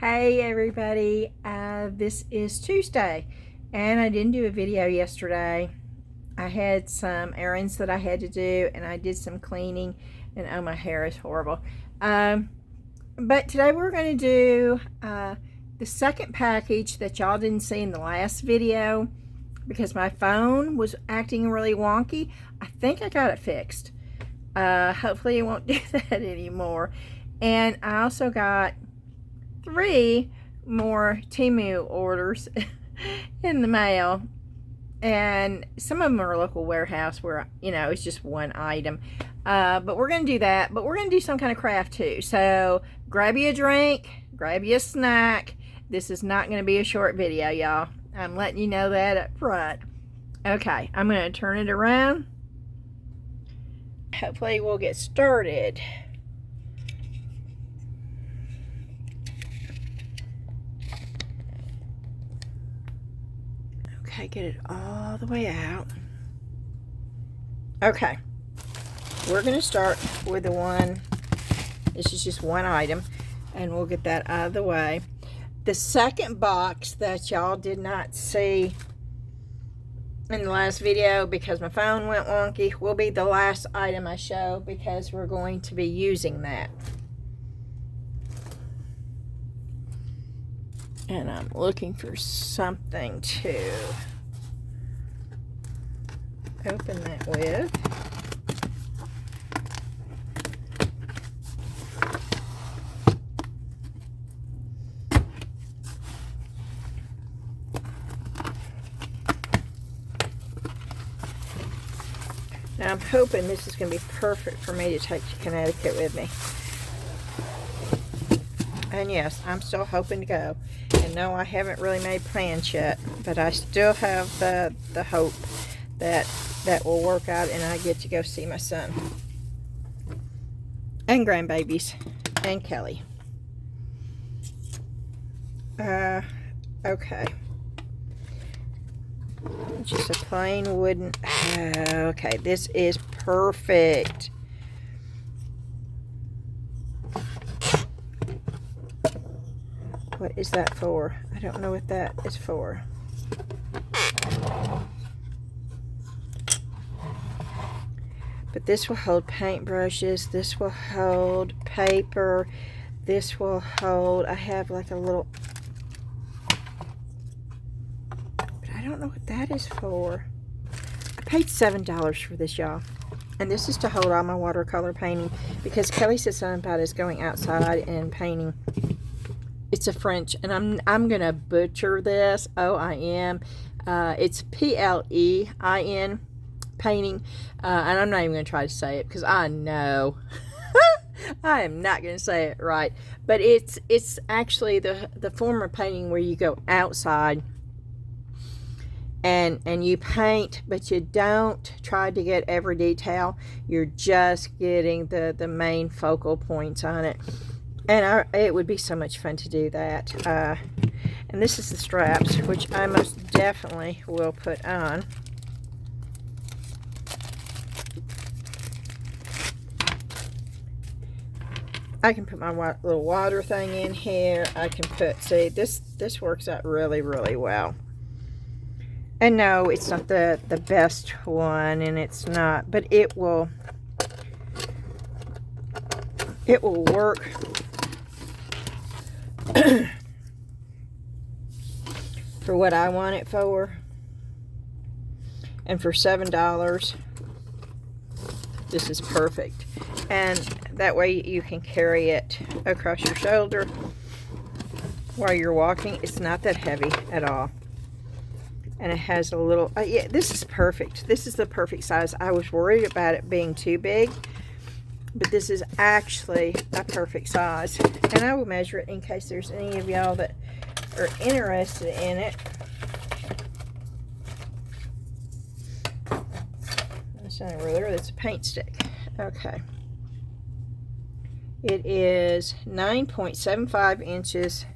Hey everybody, this is Tuesday and I didn't do a video yesterday. I had some errands that I had to do and I did some cleaning, and oh, my hair is horrible. But today we're going to do the second package that y'all didn't see in the last video because my phone was acting really wonky. I think I got it fixed. Hopefully it won't do that anymore. And I also got 3 more Temu orders in the mail, and some of them are a local warehouse where, you know, it's just one item, but we're gonna do that, but we're gonna do some kind of craft too. So grab you a drink, grab you a snack. This is not going to be a short video, y'all. I'm letting you know that up front. Okay, I'm going to turn it around. Hopefully we'll get started. Okay, get it all the way out. Okay, we're going to start with the one, this is just one item, and we'll get that out of the way. The second box that y'all did not see in the last video because my phone went wonky will be the last item I show because we're going to be using that. And I'm looking for something to open that with. Now I'm hoping this is going to be perfect for me to take to Connecticut with me. And yes, I'm still hoping to go. And no, I haven't really made plans yet, but I still have the hope that that will work out and I get to go see my son and grandbabies and Kelly. Okay. Just a plain wooden. Okay, this is perfect. What is that for? I don't know what that is for. But this will hold paintbrushes. This will hold paper. This will hold, I have like a little, but I don't know what that is for. I paid $7 for this, y'all. And this is to hold all my watercolor painting because Kelly said something about us going outside and painting. It's a French, and I'm gonna butcher this. Oh, I am. It's P-L-E-I-N painting, and I'm not even gonna try to say it because I know I am not gonna say it right. But it's actually the form of painting where you go outside and you paint, but you don't try to get every detail. You're just getting the main focal points on it. And it would be so much fun to do that. And this is the straps, which I most definitely will put on. I can put my little water thing in here. I can put, see, this works out really, really well. And no, it's not the best one, and it's not, but it will work for what I want it for. And for $7, this is perfect. And that way you can carry it across your shoulder while you're walking. It's not that heavy at all. And it has a little, yeah, this is perfect. This is the perfect size. I was worried about it being too big, but this is actually a perfect size. And I will measure it in case there's any of y'all that are interested in it. That's not a ruler, that's a paint stick. Okay. It is 9.75 inches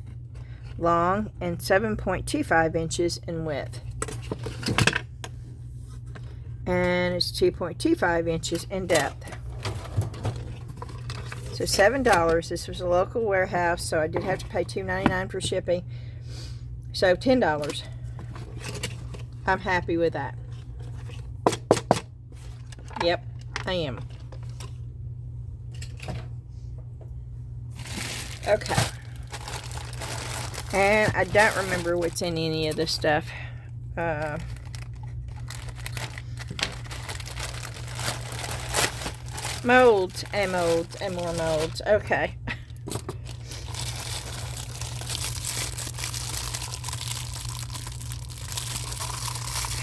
long and 7.25 inches in width. And it's 2.25 inches in depth. So $7. This was a local warehouse, so I did have to pay $2.99 for shipping. So $10. I'm happy with that. Yep, I am. Okay. And I don't remember what's in any of this stuff. Molds and molds and more molds. Okay.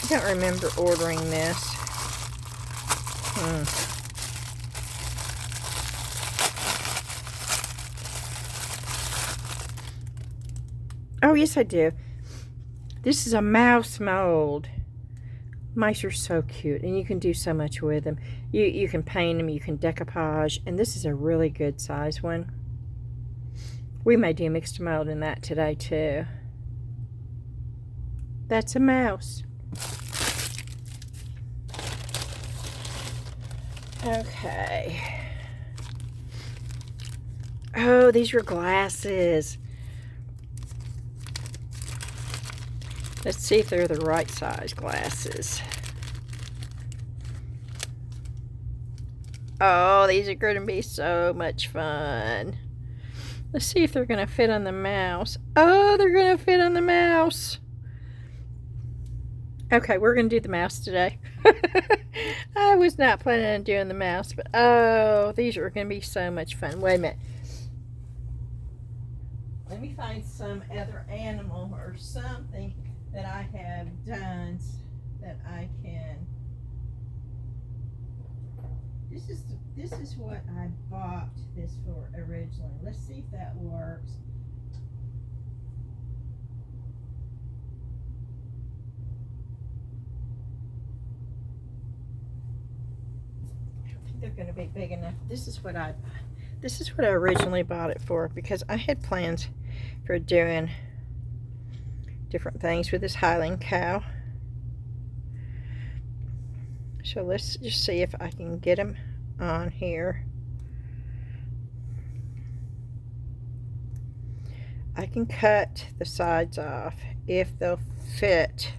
I don't remember ordering this. Oh, yes, I do. This is a mouse mold. Mice are so cute, and you can do so much with them. You can paint them, you can decoupage, and this is a really good size one. We may do mixed mold in that today, too. That's a mouse. Okay. Oh, these are glasses. Let's see if they're the right size glasses. Oh, these are going to be so much fun. Let's see if they're going to fit on the mouse. Oh, they're going to fit on the mouse. Okay, we're going to do the mouse today. I was not planning on doing the mouse, but oh, these are going to be so much fun. Wait a minute. Let me find some other animal or something that I have done that I can. This is what I bought this for originally. Let's see if that works. I don't think they're going to be big enough. This is what I originally bought it for, because I had plans for doing different things with this Highland cow. So let's just see if I can get them on here. I can cut the sides off if they'll fit.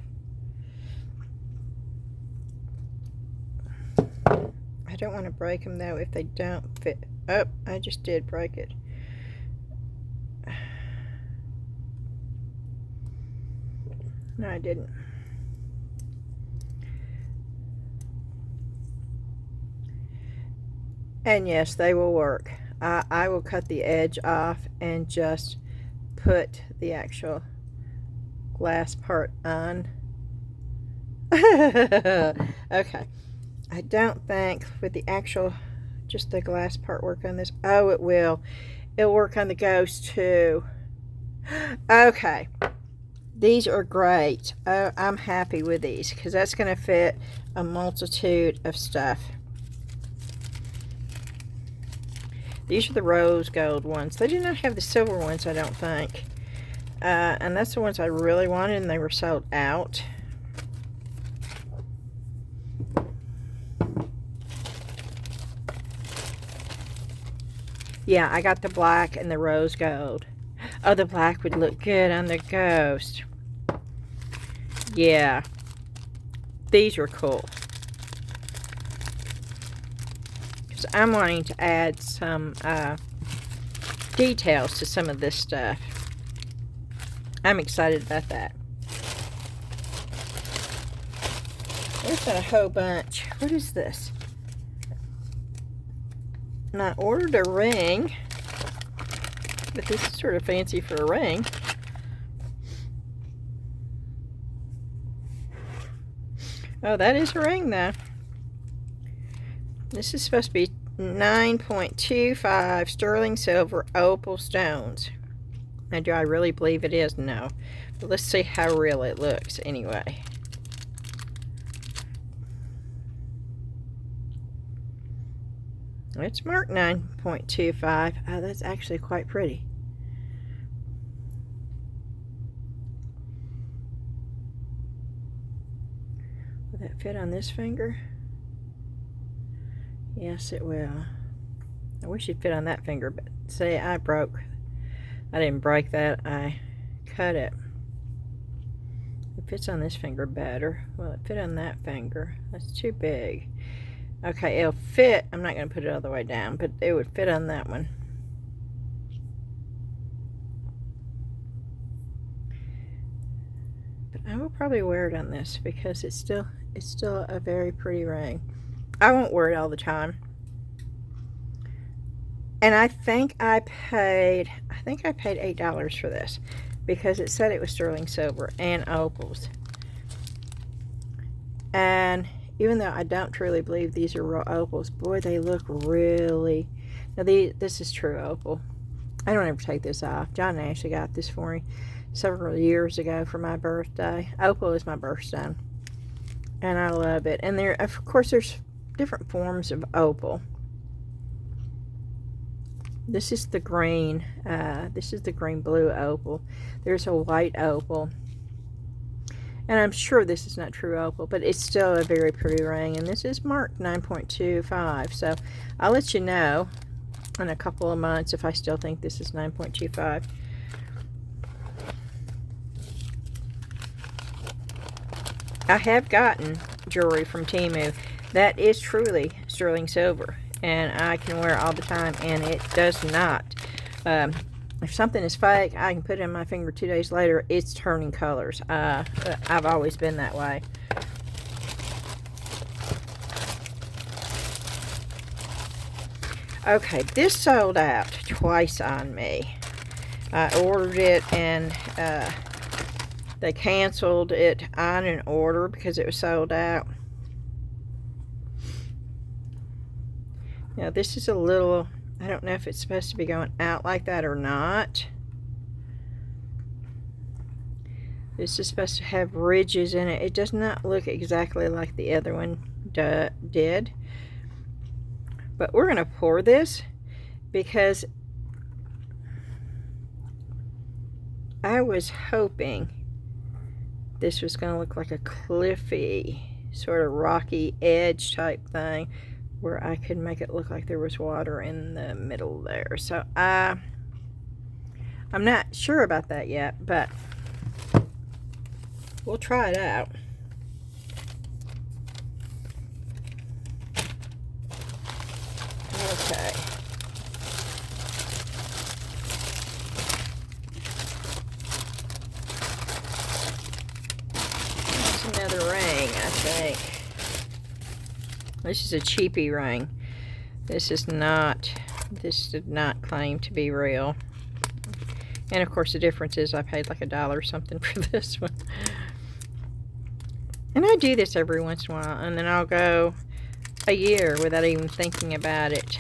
I don't want to break them though if they don't fit. Oh, I just did break it. No, I didn't. And yes, they will work. I will cut the edge off and just put the actual glass part on. Okay. I don't think with the actual, just the glass part work on this. Oh, it will. It'll work on the ghost too. Okay. These are great. Oh, I'm happy with these because that's going to fit a multitude of stuff. These are the rose gold ones. They do not have the silver ones, I don't think. And that's the ones I really wanted, and they were sold out. Yeah, I got the black and the rose gold. Oh, the black would look good on the ghost. Yeah. These are cool. Because I'm wanting to add some details to some of this stuff. I'm excited about that. There's been a whole bunch. What is this? And I ordered a ring. But this is sort of fancy for a ring. Oh, that is a ring though. This is supposed to be 9.25 sterling silver opal stones. Now, do I really believe it is? No. But let's see how real it looks anyway. It's marked 9.25. Oh, that's actually quite pretty. Will that fit on this finger? Yes, it will. I wish it fit on that finger, but see, I didn't break that, I cut it. It fits on this finger better. Well, it fit on that finger. That's too big. Okay, it'll fit. I'm not going to put it all the way down, but it would fit on that one. But I will probably wear it on this because it's still a very pretty ring. I won't wear it all the time. And I think I paid $8 for this because it said it was sterling silver and opals. And even though I don't truly believe these are real opals, boy, they look really... Now, this is true opal. I don't ever take this off. John actually got this for me several years ago for my birthday. Opal is my birthstone, and I love it. And of course, there's different forms of opal. This is the green. This is the green blue opal. There's a white opal. And I'm sure this is not true opal, but it's still a very pretty ring. And this is marked 9.25. So I'll let you know in a couple of months if I still think this is 9.25. I have gotten jewelry from Temu that is truly sterling silver, and I can wear it all the time, and it does not. If something is fake, I can put it in my finger 2 days later, it's turning colors. I've always been that way. Okay, this sold out twice on me. I ordered it, and they canceled it on an order because it was sold out. Now, this is a little... I don't know if it's supposed to be going out like that or not. This is supposed to have ridges in it. It does not look exactly like the other one did. But we're going to pour this because I was hoping this was going to look like a cliffy, sort of rocky edge type thing, where I could make it look like there was water in the middle there. So I'm not sure about that yet, but we'll try it out. Okay. That's another ring, I think. This is a cheapy ring. This did not claim to be real. And of course the difference is I paid like $1 or something for this one. And I do this every once in a while, and then I'll go a year without even thinking about it.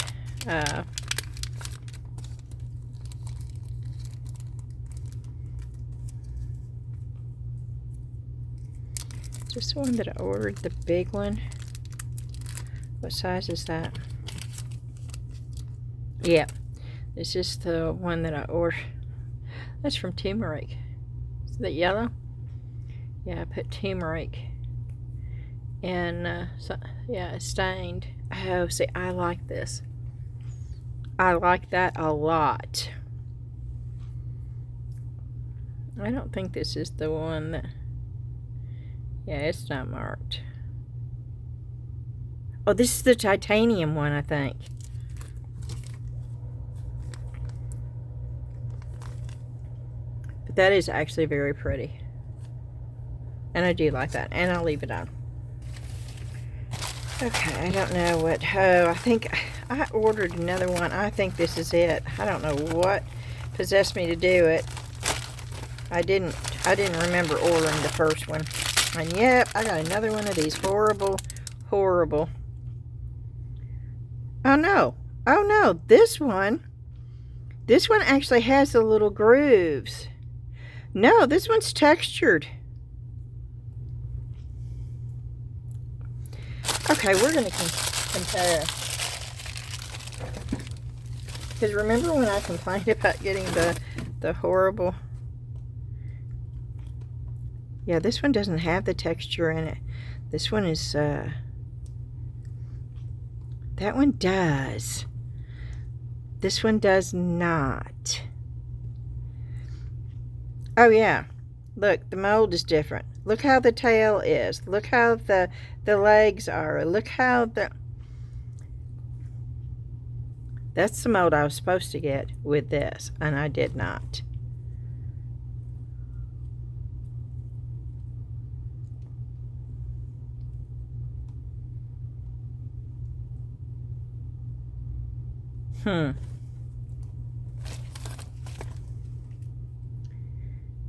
Is this the one that I ordered, the big one? What size is that? Yeah, this is the one that I ordered. That's from turmeric. Is that yellow? Yeah, I put turmeric. And, so, yeah, it's stained. Oh, see, I like this. I like that a lot. I don't think this is the one that... Yeah, it's not marked. Oh, this is the titanium one, I think. But that is actually very pretty. And I do like that. And I'll leave it on. Okay, I don't know what... Oh, I think I ordered another one. I think this is it. I don't know what possessed me to do it. I didn't remember ordering the first one. And yep, I got another one of these horrible... Oh no, this one actually has the little grooves. No, this one's textured. Okay, we're going to compare. Because remember when I complained about getting the horrible... Yeah, this one doesn't have the texture in it. This one is... That one does. This one does not. Oh yeah, look, the mold is different. Look how the tail is. Look how the legs are. Look how that's the mold I was supposed to get with this, and I did not.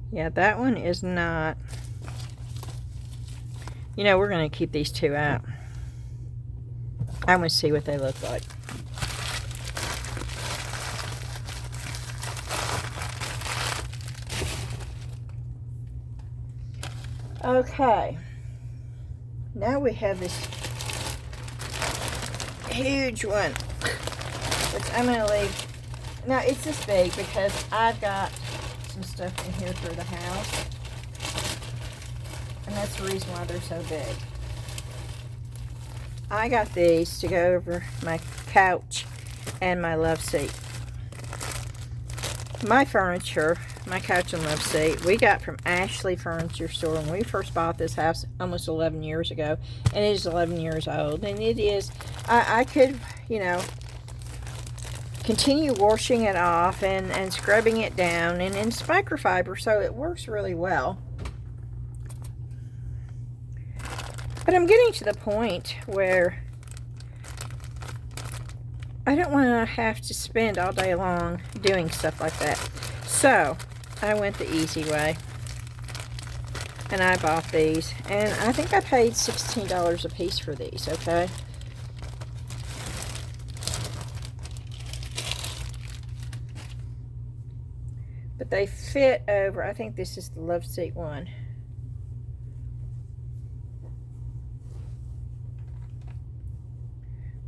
Yeah, that one is not. You know, we're going to keep these two out. I want to see what they look like. Okay. Now we have this huge one, which I'm going to leave. Now, it's this big because I've got some stuff in here for the house. And that's the reason why they're so big. I got these to go over my couch and my love seat. My furniture, my couch and love seat, we got from Ashley Furniture Store when we first bought this house almost 11 years ago. And it is 11 years old. And it is, I could, you know, continue washing it off and scrubbing it down. And it's microfiber, so it works really well. But I'm getting to the point where I don't want to have to spend all day long doing stuff like that. So, I went the easy way. And I bought these. And I think I paid $16 a piece for these, okay? But they fit over, I think this is the love seat one.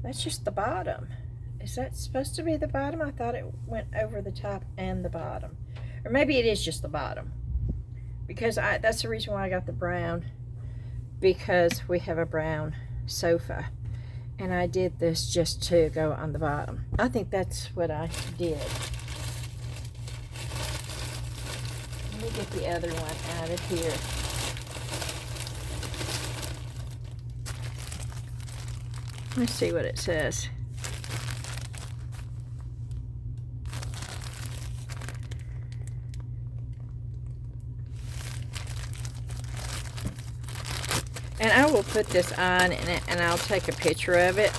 That's just the bottom. Is that supposed to be the bottom? I thought it went over the top and the bottom. Or maybe it is just the bottom. Because that's the reason why I got the brown. Because we have a brown sofa. And I did this just to go on the bottom. I think that's what I did. Let me get the other one out of here. Let's see what it says. And I will put this on and I'll take a picture of it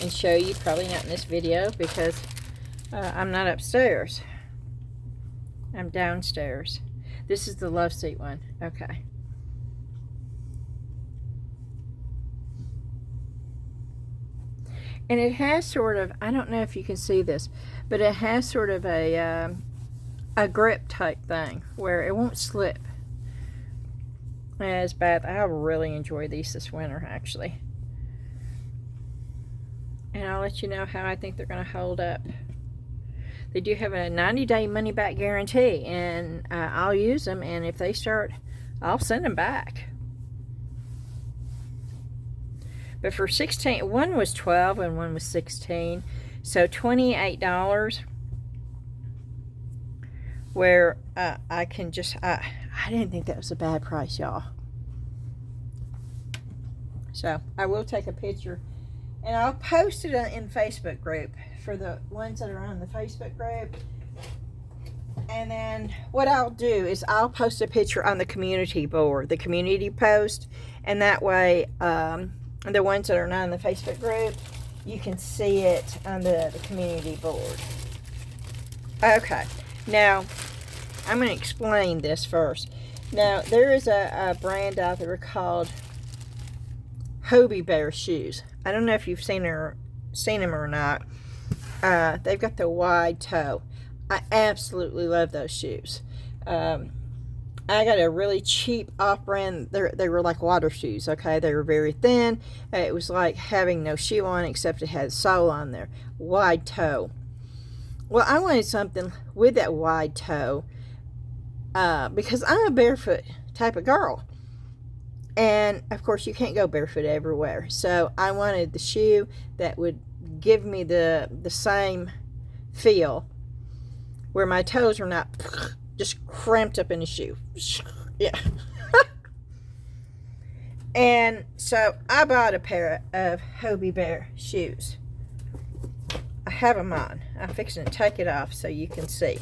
and show you. Probably not in this video because I'm not upstairs. I'm downstairs. This is the love seat one. Okay. And it has sort of, I don't know if you can see this, but it has sort of a grip type thing where it won't slip as bad. I really enjoy these this winter, actually. And I'll let you know how I think they're going to hold up. They do have a 90-day money-back guarantee, and I'll use them, and if they start, I'll send them back. But for 16, one was 12 and one was 16. So $28. Where I can just, I didn't think that was a bad price, y'all. So I will take a picture and I'll post it in Facebook group for the ones that are on the Facebook group. And then what I'll do is I'll post a picture on the community board, the community post. And that way, the ones that are not in the Facebook group, you can see it on the community board. Okay, now I'm going to explain this first. Now, there is a brand out there called Hobie Bear shoes. I don't know if you've seen them or not. They've got the wide toe. I absolutely love those shoes. I got a really cheap off-brand. They were like water shoes, okay? They were very thin. It was like having no shoe on except it had a sole on there. Wide toe. Well, I wanted something with that wide toe because I'm a barefoot type of girl. And, of course, you can't go barefoot everywhere. So I wanted the shoe that would give me the same feel where my toes are not just cramped up in the shoe. Yeah. And so I bought a pair of Hobie Bear shoes. I have them on. I'm fixing to take it off so you can see.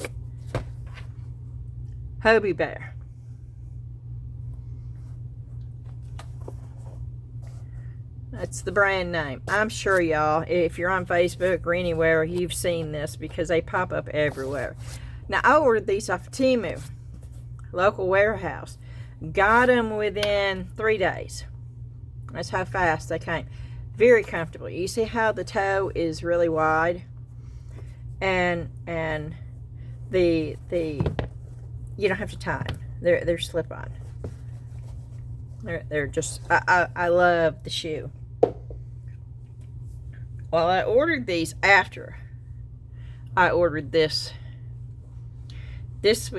Hobie Bear. That's the brand name. I'm sure y'all, if you're on Facebook or anywhere, you've seen this because they pop up everywhere. Now, I ordered these off of Temu, local warehouse. Got them within 3 days. That's how fast they came. Very comfortable. You see how the toe is really wide, and the you don't have to tie them. They're slip on. They're just I love the shoe. Well, I ordered these after I ordered this. This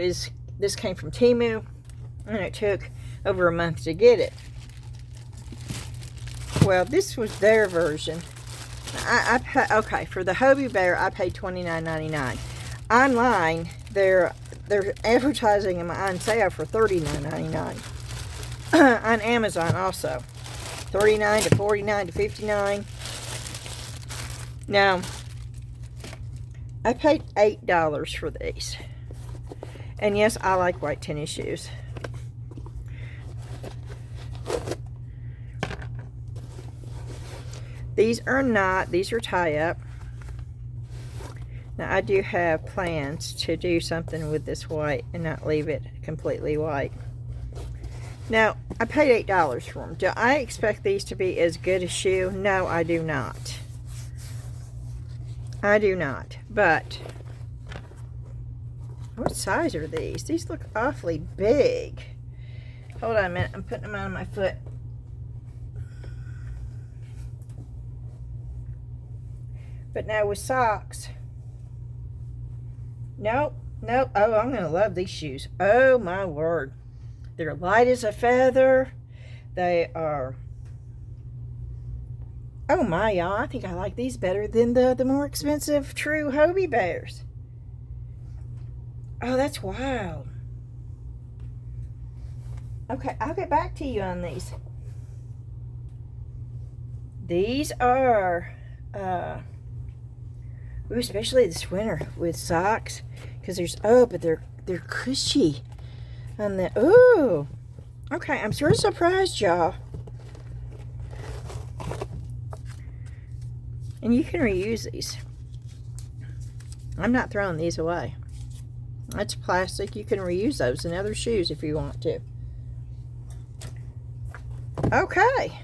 came from Temu, and it took over a month to get it. Well, this was their version. Okay, for the Hobie Bear, I paid $29.99. Online, they're advertising them on sale for $39.99. On Amazon also, $39 to $49 to $59. Now, I paid $8 for these. And yes, I like white tennis shoes. These are not, these are tie-up. Now, I do have plans to do something with this white and not leave it completely white. Now, I paid $8 for them. Do I expect these to be as good a shoe? No, I do not. I do not. But, what size are these? These look awfully big. Hold on a minute. I'm putting them on my foot. But now with socks. Nope. Oh, I'm going to love these shoes. Oh, my word. They're light as a feather. They are... Oh, my, y'all. I think I like these better than the more expensive true Hobie Bears. Oh, that's wild. Okay, I'll get back to you on these. These are... Ooh, especially this winter with socks, because there's but they're cushy on the okay, I'm sort of surprised, y'all. And you can reuse these. I'm not throwing these away. That's plastic. You can reuse those in other shoes if you want to. Okay,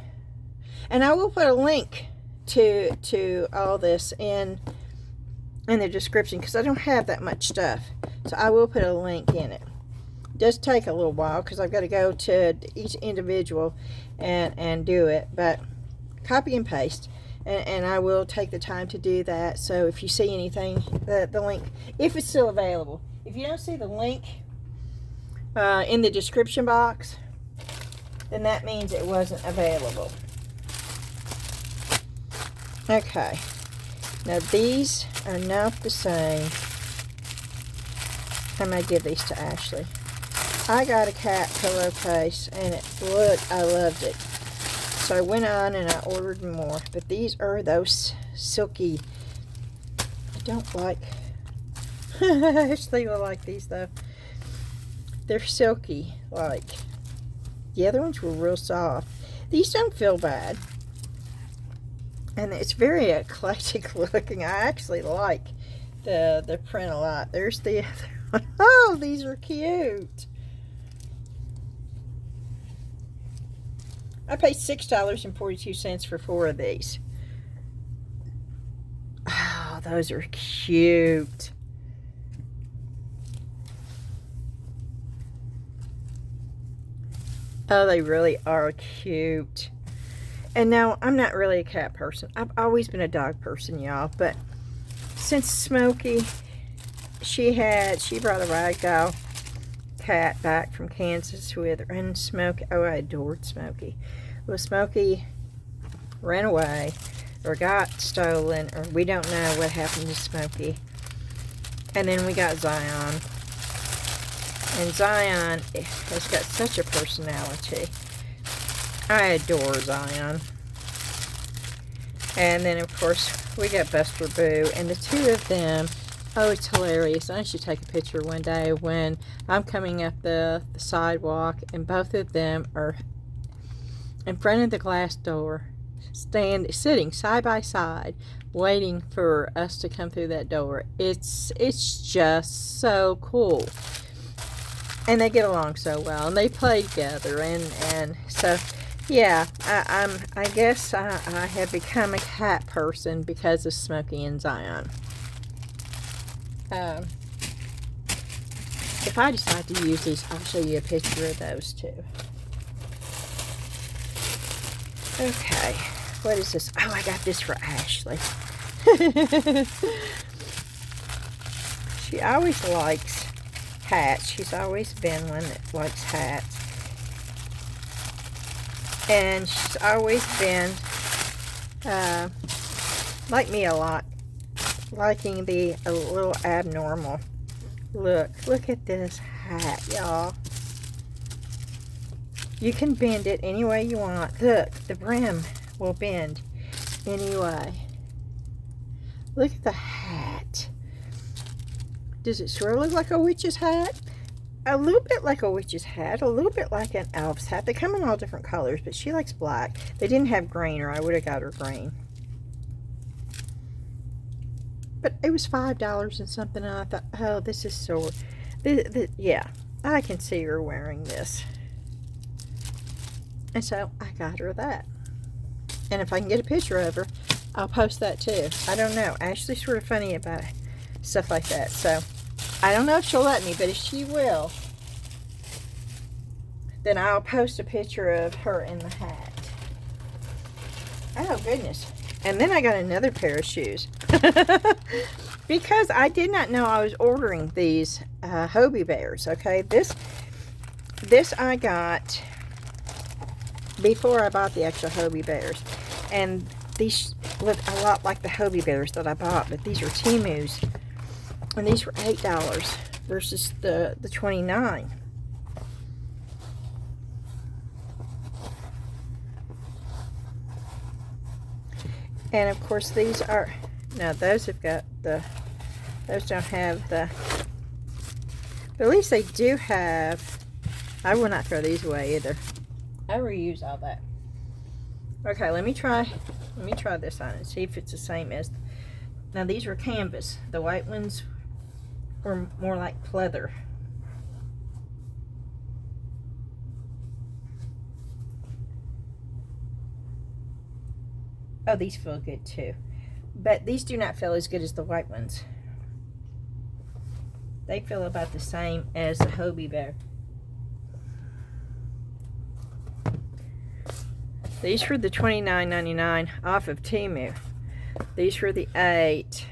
and I will put a link to all this in the description, because I don't have that much stuff, so I will put a link in it. It does take a little while because I've got to go to each individual and do it, but copy and paste, and I will take the time to do that. So if you see anything, the link, if it's still available. If you don't see the link in the description box, then that means it wasn't available. Okay. Now these are not the same. I'm going to give these to Ashley. I got a cat pillowcase, and I loved it. So I went on and I ordered more. But these are those silky. I don't like. Ashley will like these though. They're silky. Like the other ones were real soft. These don't feel bad. And it's very eclectic looking. I actually like the print a lot. There's the other one. Oh, these are cute. I paid $6.42 for 4 of these. Oh, those are cute. Oh, they really are cute. And now, I'm not really a cat person. I've always been a dog person, y'all. But since Smokey, she brought a ragdoll cat back from Kansas with her. And Smokey, oh, I adored Smokey. Well, Smokey ran away, or got stolen, or we don't know what happened to Smokey. And then we got Zion. And Zion has got such a personality. I adore Zion. And then, of course, we got Buster Boo. And the two of them, oh, it's hilarious. I should take a picture one day when I'm coming up the sidewalk, and both of them are in front of the glass door, sitting side by side, waiting for us to come through that door. It's just so cool. And they get along so well, and they play together, and so, yeah, I guess I have become a cat person because of Smokey and Zion. If I decide to use these, I'll show you a picture of those too. Okay, what is this? Oh, I got this for Ashley. She always likes hats. She's always been one that likes hats. And she's always been, like me a lot, liking the a little abnormal look. Look at this hat, y'all. You can bend it any way you want. Look, the brim will bend any way. Look at the hat. Does it sort of look like a witch's hat? A little bit like a witch's hat, a little bit like an elf's hat. They come in all different colors, but she likes black. They didn't have green, or I would have got her green. But it was $5 and something, and I thought, oh, this is so... yeah, I can see her wearing this. And so I got her that. And if I can get a picture of her, I'll post that too. I don't know. Ashley's sort of funny about stuff like that. So I don't know if she'll let me, but if she will, then I'll post a picture of her in the hat. Oh, goodness. And then I got another pair of shoes. Because I did not know I was ordering these Hobie Bears, okay? This I got before I bought the actual Hobie Bears. And these look a lot like the Hobie Bears that I bought, but these are Temu's. And these were $8 versus the $29. And of course these are, now those have got the, those don't have the, but at least they do have, I will not throw these away either. I reuse all that. Okay, let me try this on and see if it's the same as, now these were canvas. The white ones were more like pleather. Oh, these feel good too. But these do not feel as good as the white ones. They feel about the same as the Hobie Bear. These were the $29.99 off of Temu. These were the $8.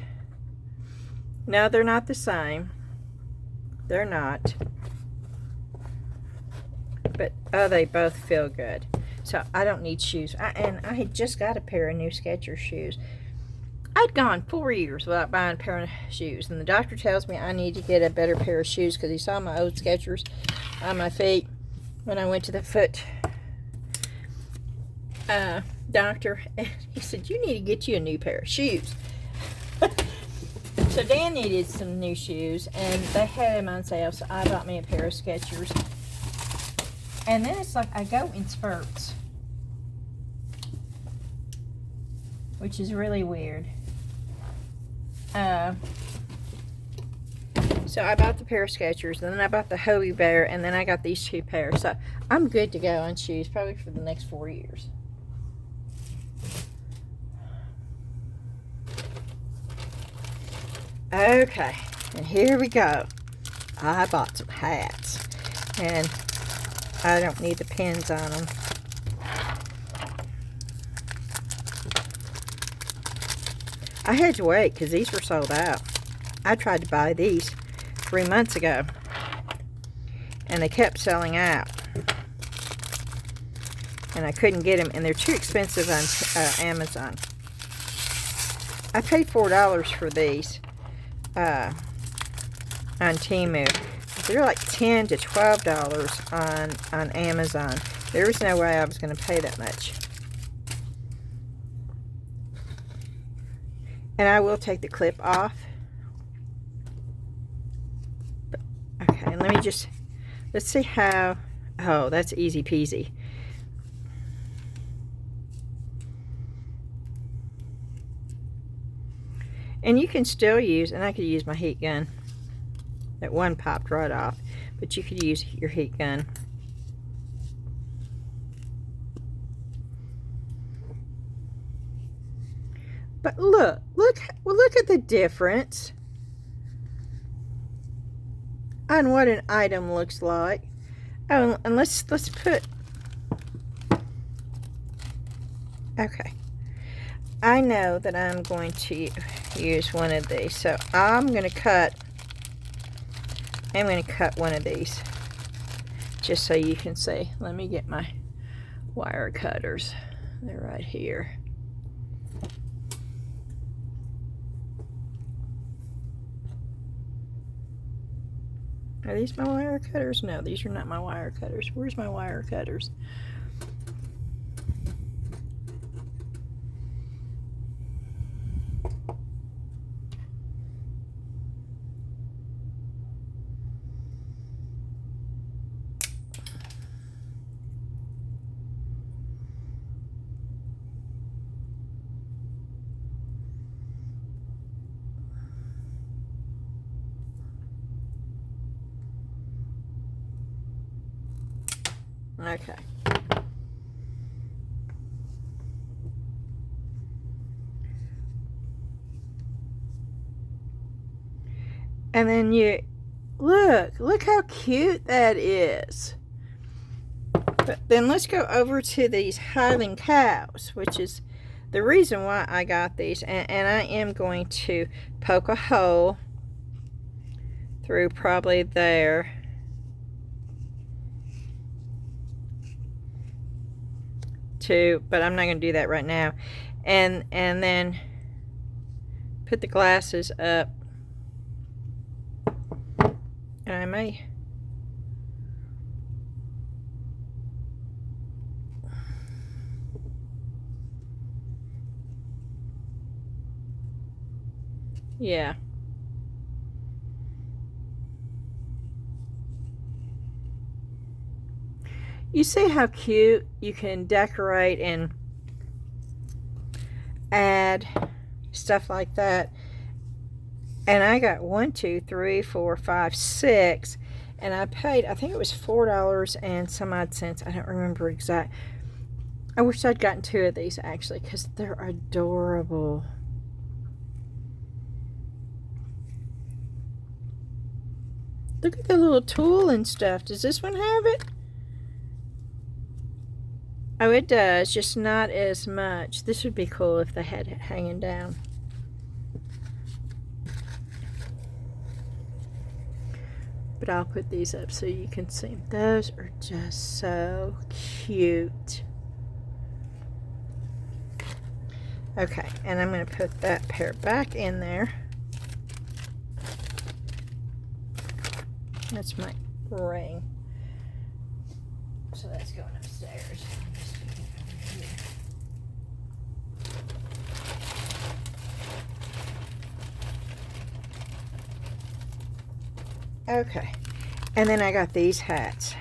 No, they're not the same. They're not. But, oh, they both feel good. So, I don't need shoes. And I had just got a pair of new Skechers shoes. I'd gone 4 years without buying a pair of shoes. And the doctor tells me I need to get a better pair of shoes because he saw my old Skechers on my feet when I went to the foot doctor. And he said, you need to get you a new pair of shoes. So Dan needed some new shoes, and they had them on sale, so I bought me a pair of Skechers. And then it's like I go in spurts, which is really weird. So I bought the pair of Skechers, and then I bought the Hobie Bear, and then I got these two pairs. So I'm good to go on shoes, probably for the next 4 years. Okay, and here we go. I bought some hats, and I don't need the pins on them. I had to wait because these were sold out. I tried to buy these 3 months ago, and they kept selling out. And I couldn't get them, and they're too expensive on Amazon. I paid $4 for these on Temu. They're like $10 to $12 on Amazon. There was no way I was going to pay that much. And I will take the clip off. Okay, and let's see how, oh, that's easy peasy. And you can still use, and I could use my heat gun. That one popped right off, but you could use your heat gun. But look at the difference on what an item looks like. Oh, and let's put, okay. I know that I'm going to use one of these, so I'm going to cut one of these just so you can see. Let me get my wire cutters. They're right here. Are these my wire cutters? No, these are not my wire cutters. Where's my wire cutters? Okay. And then you look how cute that is. But then let's go over to these Highland cows, which is the reason why I got these. And I am going to poke a hole through probably there. But I'm not going to do that right now. And then put the glasses up. And I may, yeah. You see how cute you can decorate and add stuff like that. And I got 1, 2, 3, 4, 5, 6, and I paid, I think it was $4 and some odd cents. I don't remember exact. I wish I'd gotten 2 of these actually, because they're adorable. Look at the little tool and stuff. Does this one have it? Oh, it does, just not as much. This would be cool if they had it hanging down. But I'll put these up so you can see them. Those are just so cute. Okay, and I'm going to put that pair back in there. That's my ring. So that's going upstairs. Okay, and then I got these hats.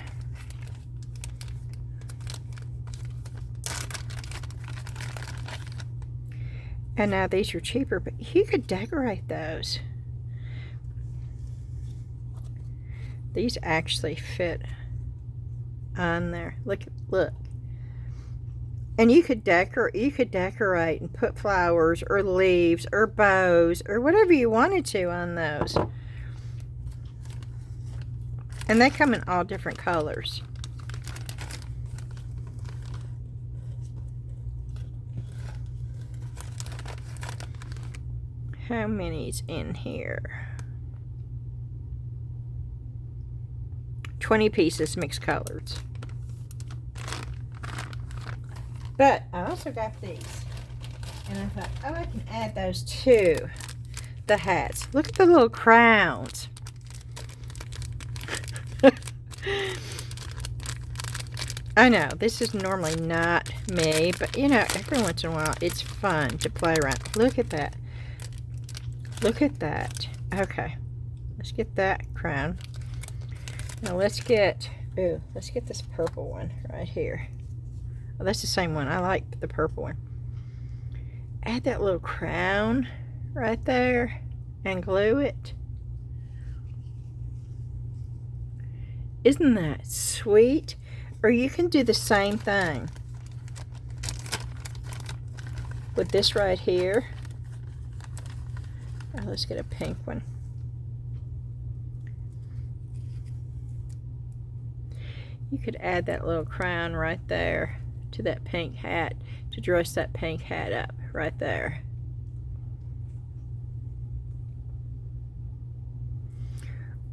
And now these are cheaper, but you could decorate those. These actually fit on there. Look. And you could decorate and put flowers or leaves or bows or whatever you wanted to on those. And they come in all different colors. How many's in here? 20 pieces, mixed colors. But I also got these. And I thought, oh, I can add those to the hats. Look at the little crowns. I know, this is normally not me, but you know, every once in a while, it's fun to play around. Look at that. Look at that. Okay, let's get that crown. Now let's get this purple one right here. Oh, that's the same one. I like the purple one. Add that little crown right there and glue it. Isn't that sweet? Or you can do the same thing with this right here. Oh, let's get a pink one. You could add that little crown right there to that pink hat to dress that pink hat up right there.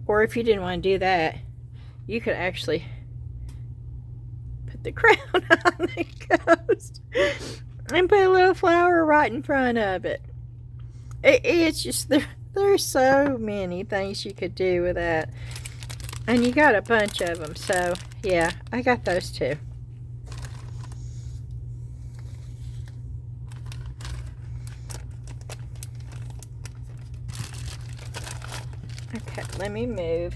Or if you didn't want to do that, you could actually put the crown on the ghost and put a little flower right in front of it. It's just, there's so many things you could do with that. And you got a bunch of them, so yeah, I got those too. Okay, let me move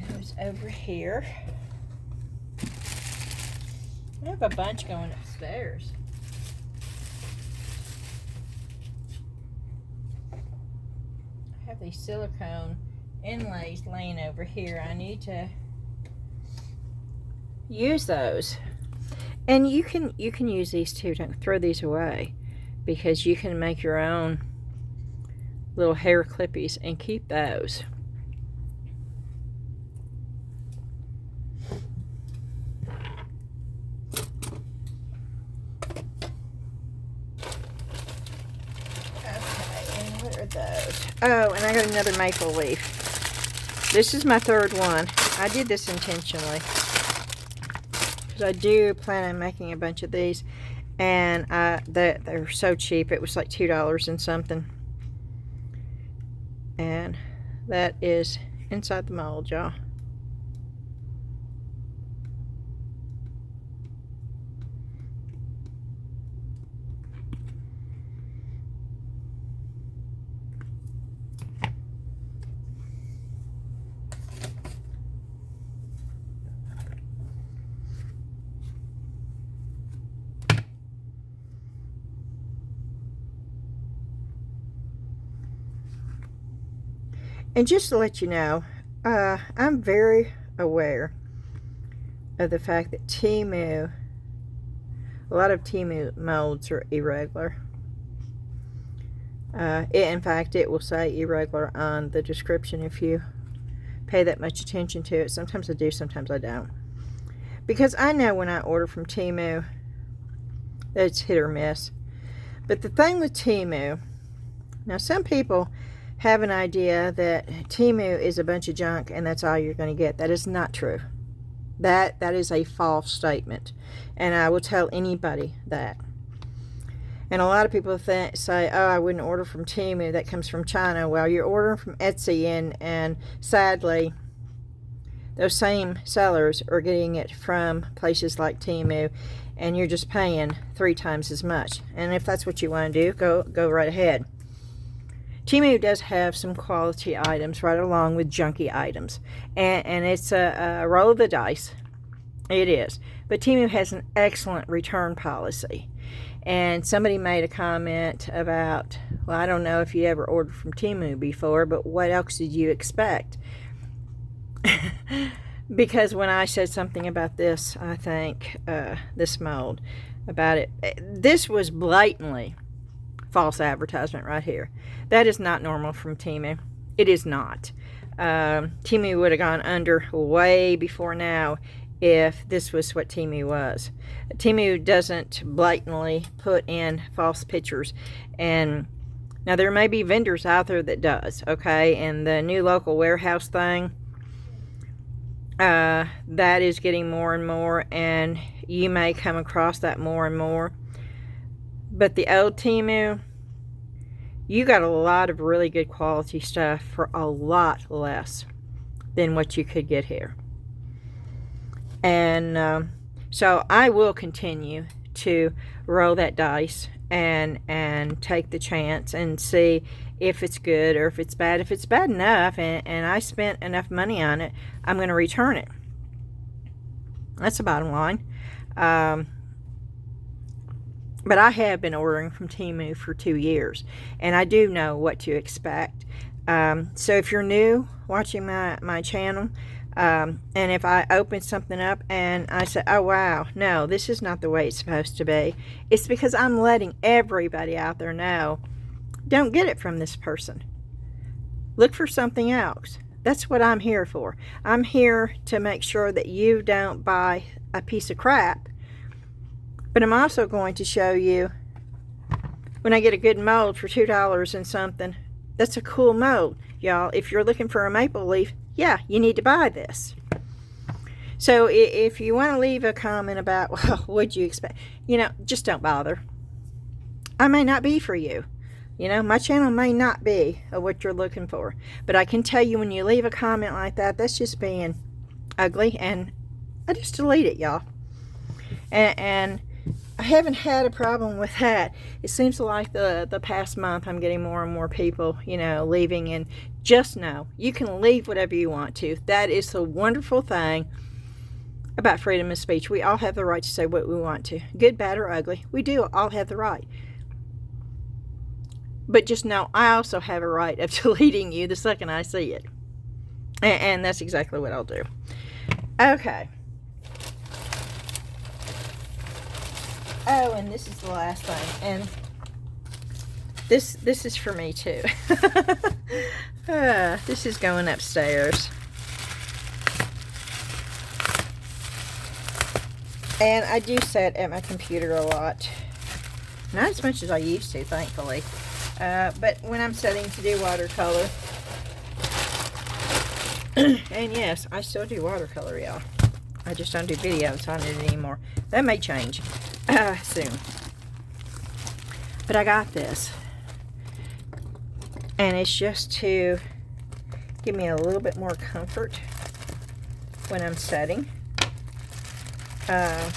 those over here. I have a bunch going upstairs. I have these silicone inlays laying over here. I need to use those. And you can use these too. Don't throw these away, because you can make your own little hair clippies and keep those. Okay, and what are those? Oh, and I got another maple leaf. This is my third one. I did this intentionally because I do plan on making a bunch of these, and they're so cheap. It was like $2 and something. And that is inside the mold, y'all. And just to let you know, I'm very aware of the fact that Temu, a lot of Temu molds are irregular. In fact, it will say irregular on the description if you pay that much attention to it. Sometimes I do, sometimes I don't. Because I know when I order from Temu, it's hit or miss. But the thing with Temu, now some people have an idea that Temu is a bunch of junk and that's all you're going to get. That is not true. That is a false statement, and I will tell anybody that. And a lot of people say, oh, I wouldn't order from Temu, that comes from China. Well, you're ordering from Etsy, and sadly those same sellers are getting it from places like Temu, and you're just paying 3 times as much. And if that's what you want to do, go right ahead. Temu does have some quality items right along with junky items. And it's a roll of the dice. It is. But Temu has an excellent return policy. And somebody made a comment about, well, I don't know if you ever ordered from Temu before, but what else did you expect? Because when I said something about this, I think, this mold, about it, this was blatantly false advertisement right here. That is not normal from Temu. It is not. Temu would have gone under way before now if this was what Temu was. Temu doesn't blatantly put in false pictures. And now there may be vendors out there that does, okay? And the new local warehouse thing, that is getting more and more, and you may come across that more and more. But the old Temu, you got a lot of really good quality stuff for a lot less than what you could get here. And so I will continue to roll that dice and take the chance and see if it's good or if it's bad. If it's bad enough and I spent enough money on it, I'm going to return it. That's the bottom line. But I have been ordering from Temu for 2 years, and I do know what to expect. So if you're new watching my channel, and if I open something up and I say, oh wow, no, this is not the way it's supposed to be, it's because I'm letting everybody out there know, don't get it from this person. Look for something else. That's what I'm here for. I'm here to make sure that you don't buy a piece of crap. But I'm also going to show you when I get a good mold for $2 and something. That's a cool mold, y'all. If you're looking for a maple leaf, yeah, you need to buy this. So if you want to leave a comment about, well, what'd you expect? You know, just don't bother. I may not be for you. You know, my channel may not be what you're looking for. But I can tell you when you leave a comment like that, that's just being ugly. And I just delete it, y'all. And I haven't had a problem with that. It seems like the past month I'm getting more and more people, you know, leaving. And just know, you can leave whatever you want to. That is the wonderful thing about freedom of speech. We all have the right to say what we want to. Good, bad, or ugly. We do all have the right. But just know, I also have a right of deleting you the second I see it. And that's exactly what I'll do. Okay. Oh, and this is the last thing, and this is for me too. This is going upstairs, and I do sit at my computer a lot, not as much as I used to, thankfully, but when I'm studying to do watercolor, and yes, I still do watercolor, y'all. I just don't do videos on it anymore. That may change soon. But I got this. And it's just to give me a little bit more comfort when I'm setting. I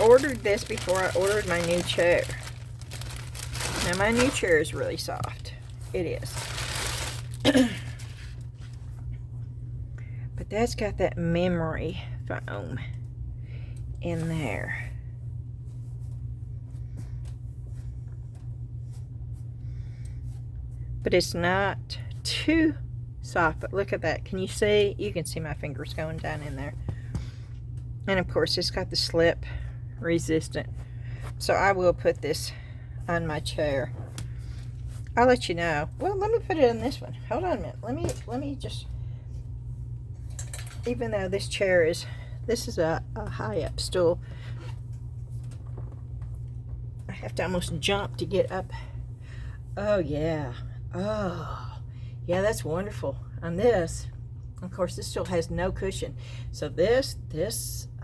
ordered this before I ordered my new chair. Now my new chair is really soft. It is. But that's got that memory foam in there. But it's not too soft. But look at that. Can you see? You can see my fingers going down in there. And of course it's got the slip resistant. So I will put this on my chair. I'll let you know. Well, let me put it in this one. Hold on a minute. Let me just, even though this chair is, this is a high up stool, I have to almost jump to get up. Oh yeah. Oh yeah, that's wonderful. On this, of course, this still has no cushion. So this,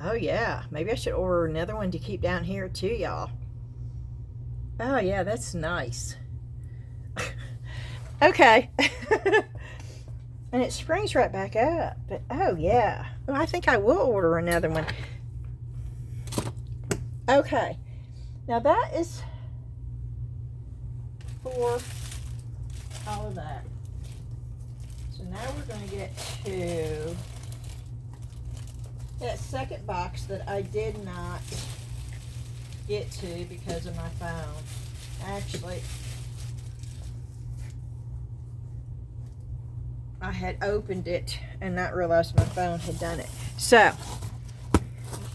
oh yeah, maybe I should order another one to keep down here too, y'all. Oh yeah, that's nice. Okay. And it springs right back up. But oh yeah, well, I think I will order another one. Okay, now that is for all of that. So now we're going to get to that second box that I did not get to because of my phone. Actually, I had opened it and not realized my phone had done it. So,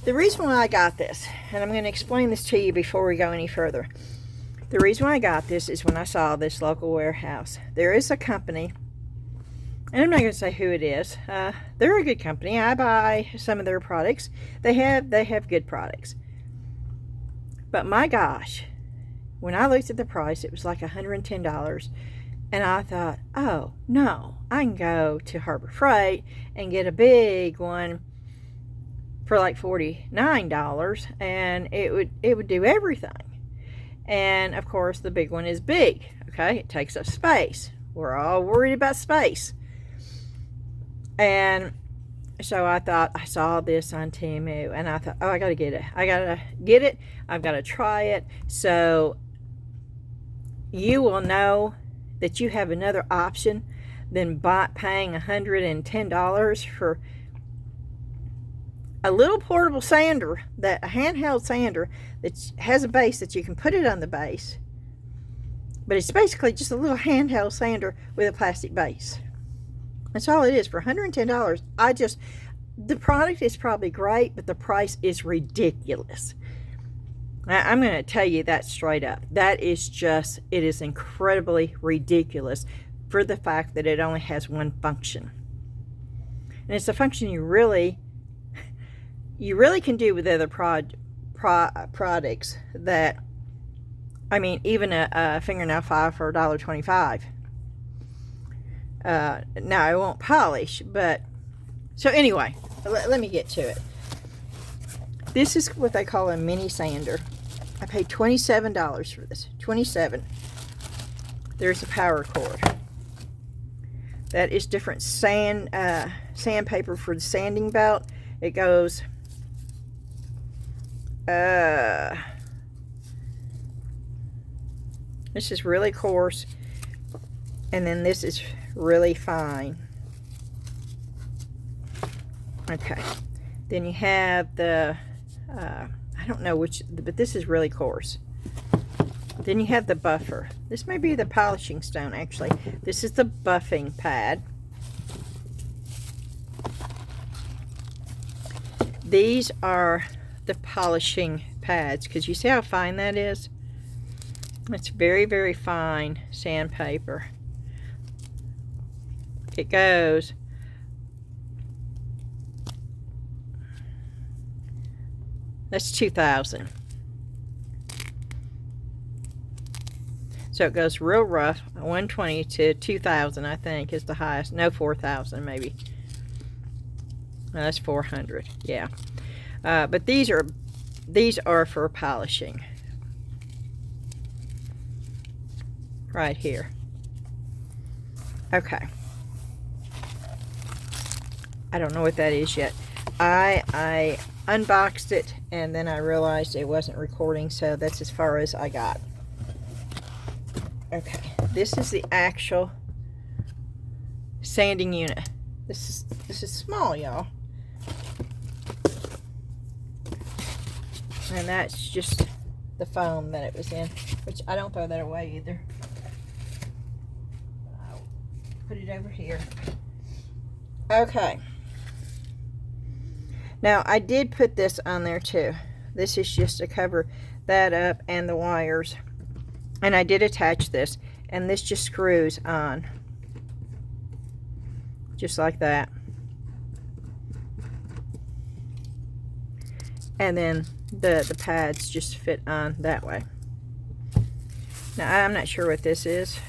the reason why I got this, and I'm going to explain this to you before we go any further. The reason why I got this is when I saw this local warehouse. There is a company, and I'm not going to say who it is. They're a good company. I buy some of their products. They have good products. But my gosh, when I looked at the price, it was like $110. And I thought, oh, no, I can go to Harbor Freight and get a big one for like $49, and it would do everything. And of course the big one is big. Okay, it takes up space. We're all worried about space. And so I thought, I saw this on Temu, and I thought, oh, I gotta get it. I gotta get it. I've got to try it. So you will know that you have another option than paying $110 for a little portable sander, a handheld sander that has a base that you can put it on the base. But it's basically just a little handheld sander with a plastic base. That's all it is for $110. The product is probably great, but the price is ridiculous. I'm going to tell you that straight up. That is just, it is incredibly ridiculous for the fact that it only has one function. And it's a function you really can do with other products that, I mean, even a fingernail file for $1.25. Now, it won't polish, but, so anyway, let me get to it. This is what they call a mini sander. I paid $27 for this. $27. There's a power cord. That is different sandpaper for the sanding belt. It goes, this is really coarse, and then this is really fine. Okay, then you have the I don't know which, but this is really coarse. Then you have the buffer. This may be the polishing stone, actually. This is the buffing pad. These are the polishing pads, because you see how fine that is? It's very, very fine sandpaper. It goes, that's 2,000. So it goes real rough, 120 to 2,000, I think, is the highest. No, 4,000 maybe. No, that's 400. Yeah. But these are for polishing. Right here. Okay. I don't know what that is yet. I unboxed it, and then I realized it wasn't recording, so that's as far as I got. Okay, this is the actual sanding unit. This is small, y'all. And that's just the foam that it was in, which I don't throw that away either. I'll put it over here. Okay. Now, I did put this on there too. This is just to cover that up and the wires. And I did attach this, and this just screws on. Just like that. And then the pads just fit on that way. Now, I'm not sure what this is.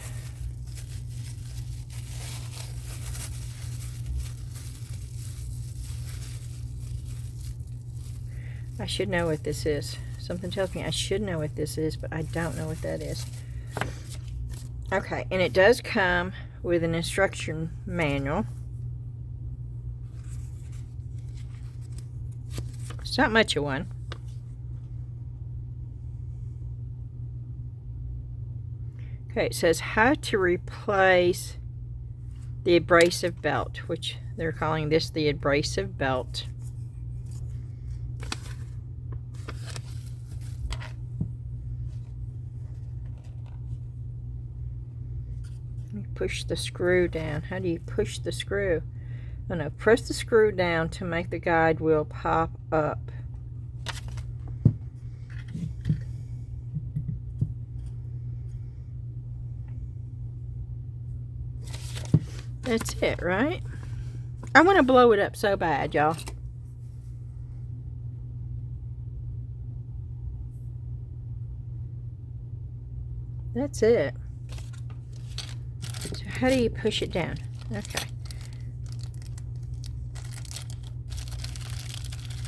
I should know what this is. Something tells me I should know what this is, but I don't know what that is. Okay, and it does come with an instruction manual. It's not much of one. Okay, it says how to replace the abrasive belt, which they're calling this the abrasive belt. Push the screw down. How do you push the screw? Oh no, press the screw down to make the guide wheel pop up. That's it, right? I want to blow it up so bad, y'all. That's it. So how do you push it down? Okay.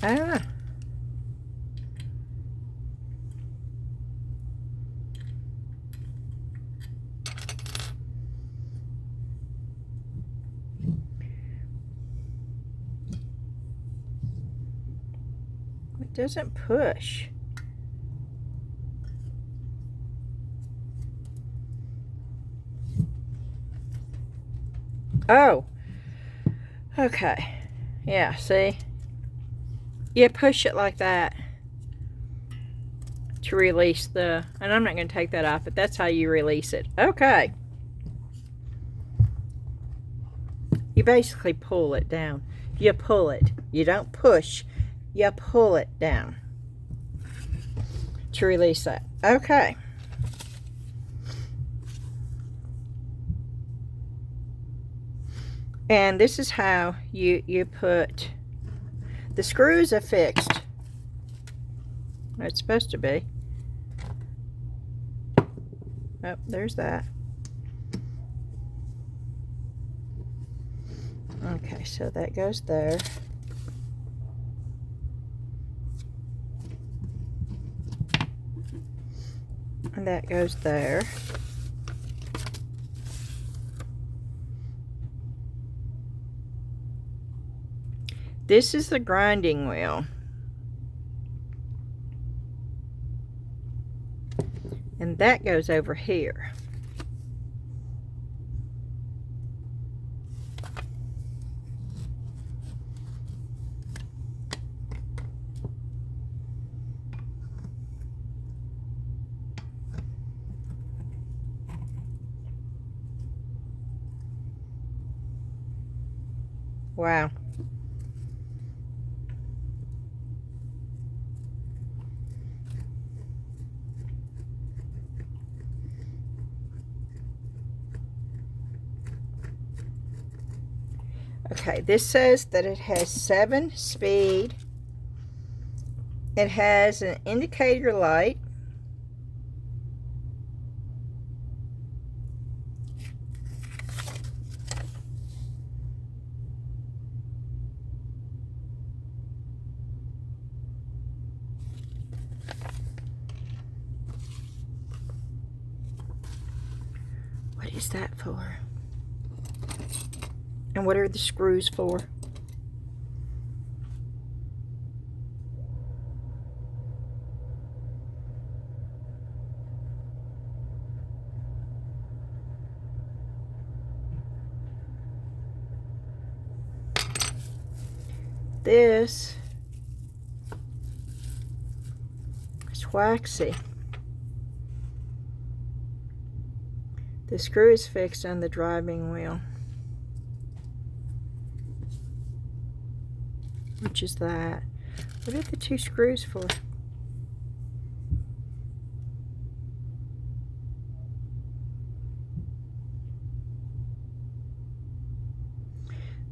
Ah. It doesn't push. Oh. Okay. Yeah, see? You push it like that to release the, and I'm not going to take that off, but that's how you release it. Okay. You basically pull it down. You pull it. You don't push. You pull it down to release that. Okay. And this is how you put, the screws are fixed. It's supposed to be. Oh, there's that. Okay, so that goes there. And that goes there. This is the grinding wheel. And that goes over here. Wow. Okay, this says that it has 7 speed. It has an indicator light. What is that for? And what are the screws for? This is waxy. The screw is fixed on the driving wheel, which is that. What are the 2 screws for?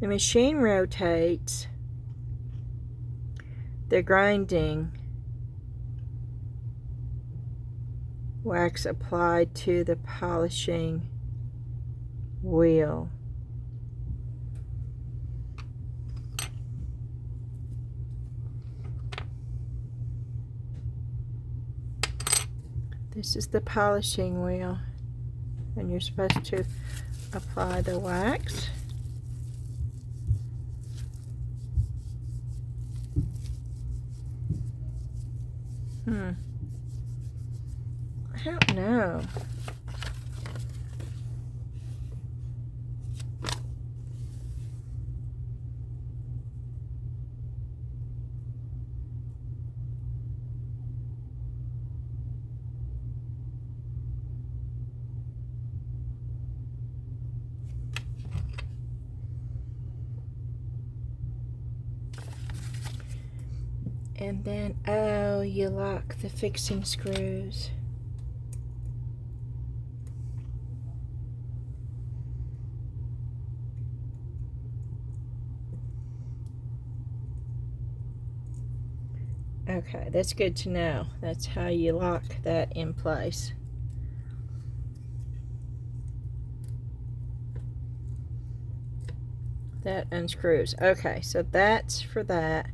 The machine rotates. The grinding wax applied to the polishing wheel. This is the polishing wheel, and you're supposed to apply the wax. I don't know. And then, oh, you lock the fixing screws. Okay, that's good to know. That's how you lock that in place. That unscrews. Okay, so that's for that.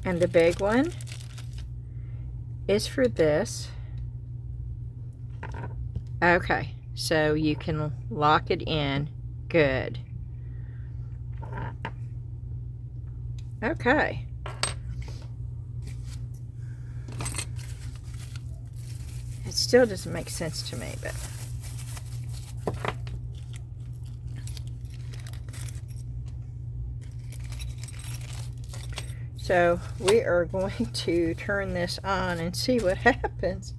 And the big one is for this. Okay, so you can lock it in. Good. Okay. It still doesn't make sense to me, but so we are going to turn this on and see what happens.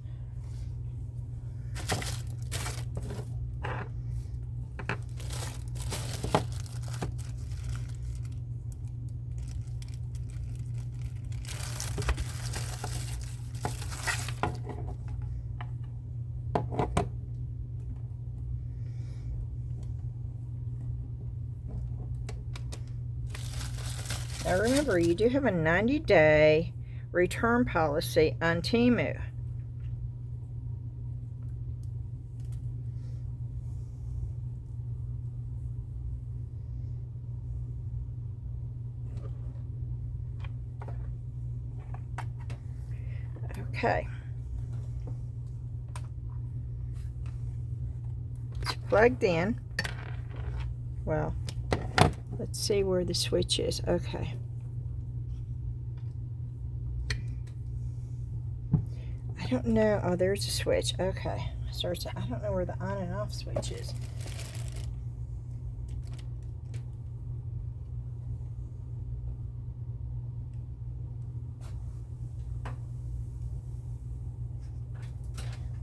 Now remember, you do have a 90-day return policy on Temu. Okay. It's plugged in. Well, let's see where the switch is. Okay. I don't know. Oh, there's a switch. Okay. I don't know where the on and off switch is. Let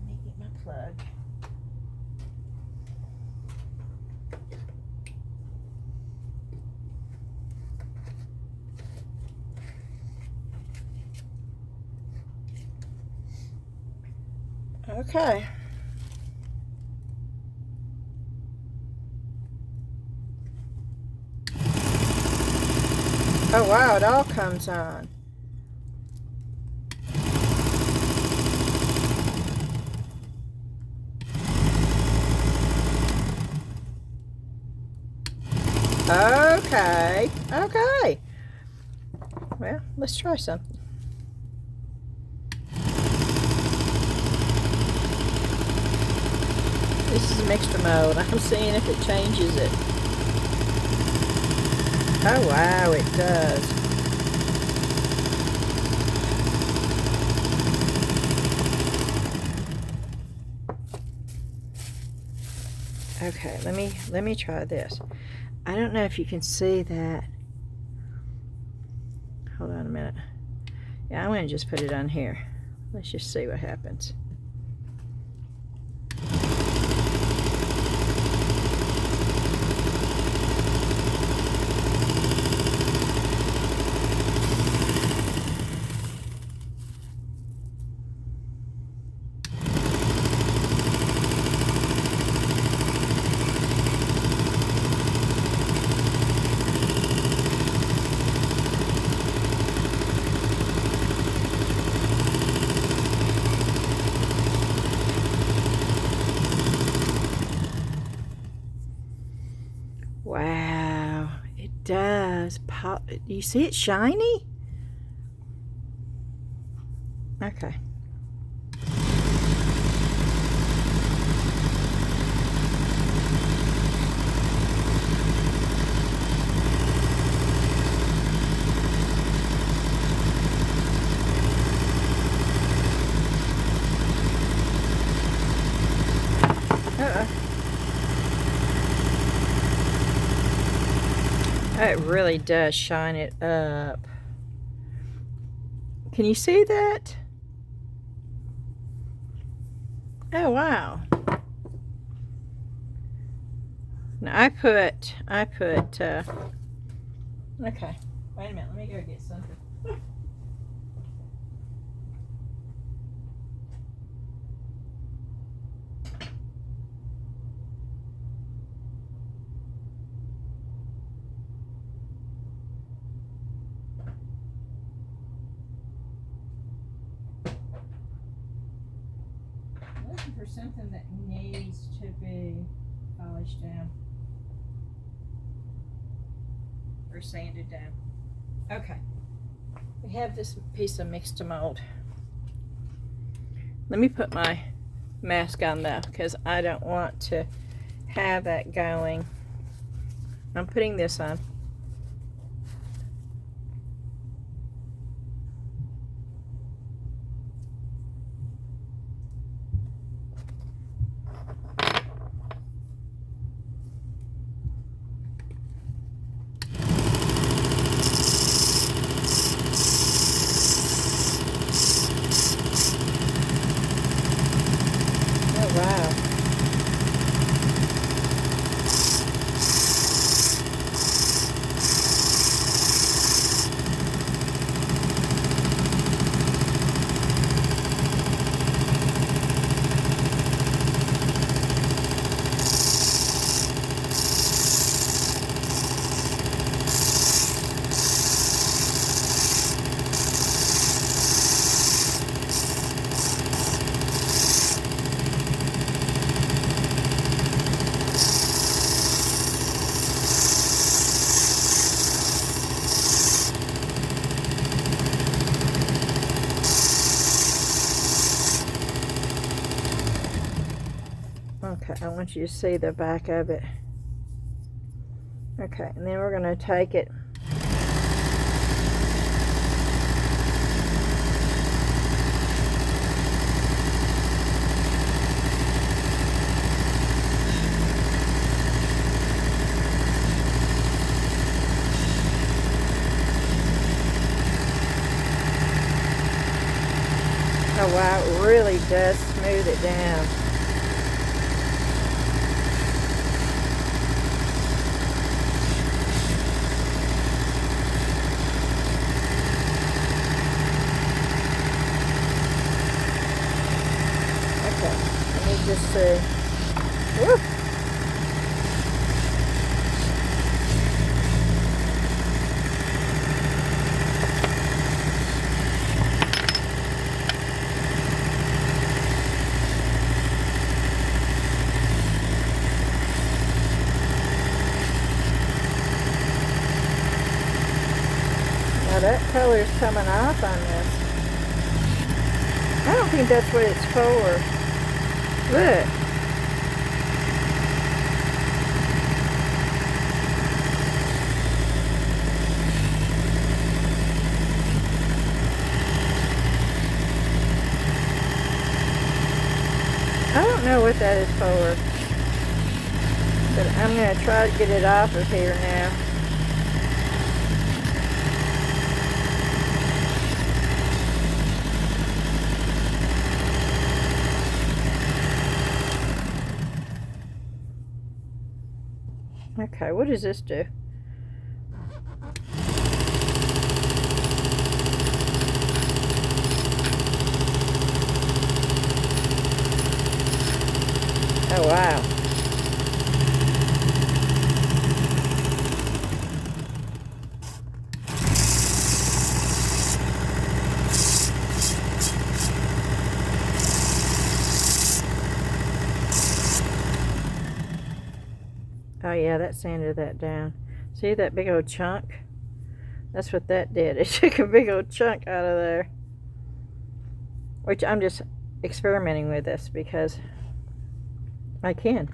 me get my plug. Okay. Oh wow, it all comes on. Okay. Okay. Well, let's try something. This is mixture mode. I'm seeing if it changes it. Oh wow, it does. Okay, let me try this. I don't know if you can see that. Hold on a minute. Yeah, I'm gonna just put it on here. Let's just see what happens. Wow, it does pop. Do you see it shiny? Okay. It really does shine it up. Can you see that? Oh wow. Now I put okay, wait a minute, let me go get something. Looking for something that needs to be polished down or sanded down. Okay. We have this piece of mix to mold. Let me put my mask on though, because I don't want to have that going. I'm putting this on. Wow. Okay, I want you to see the back of it. Okay, and then we're going to take it. Oh wow, it really does smooth it down. Just see. Woo. Now that color is coming off on this. I don't think that's what it's for. Look. I don't know what that is for, but I'm going to try to get it off of here now. Okay, what does this do? Oh, wow. Oh yeah, that sanded that down. See that big old chunk? That's what that did. It took a big old chunk out of there. Which I'm just experimenting with this because I can.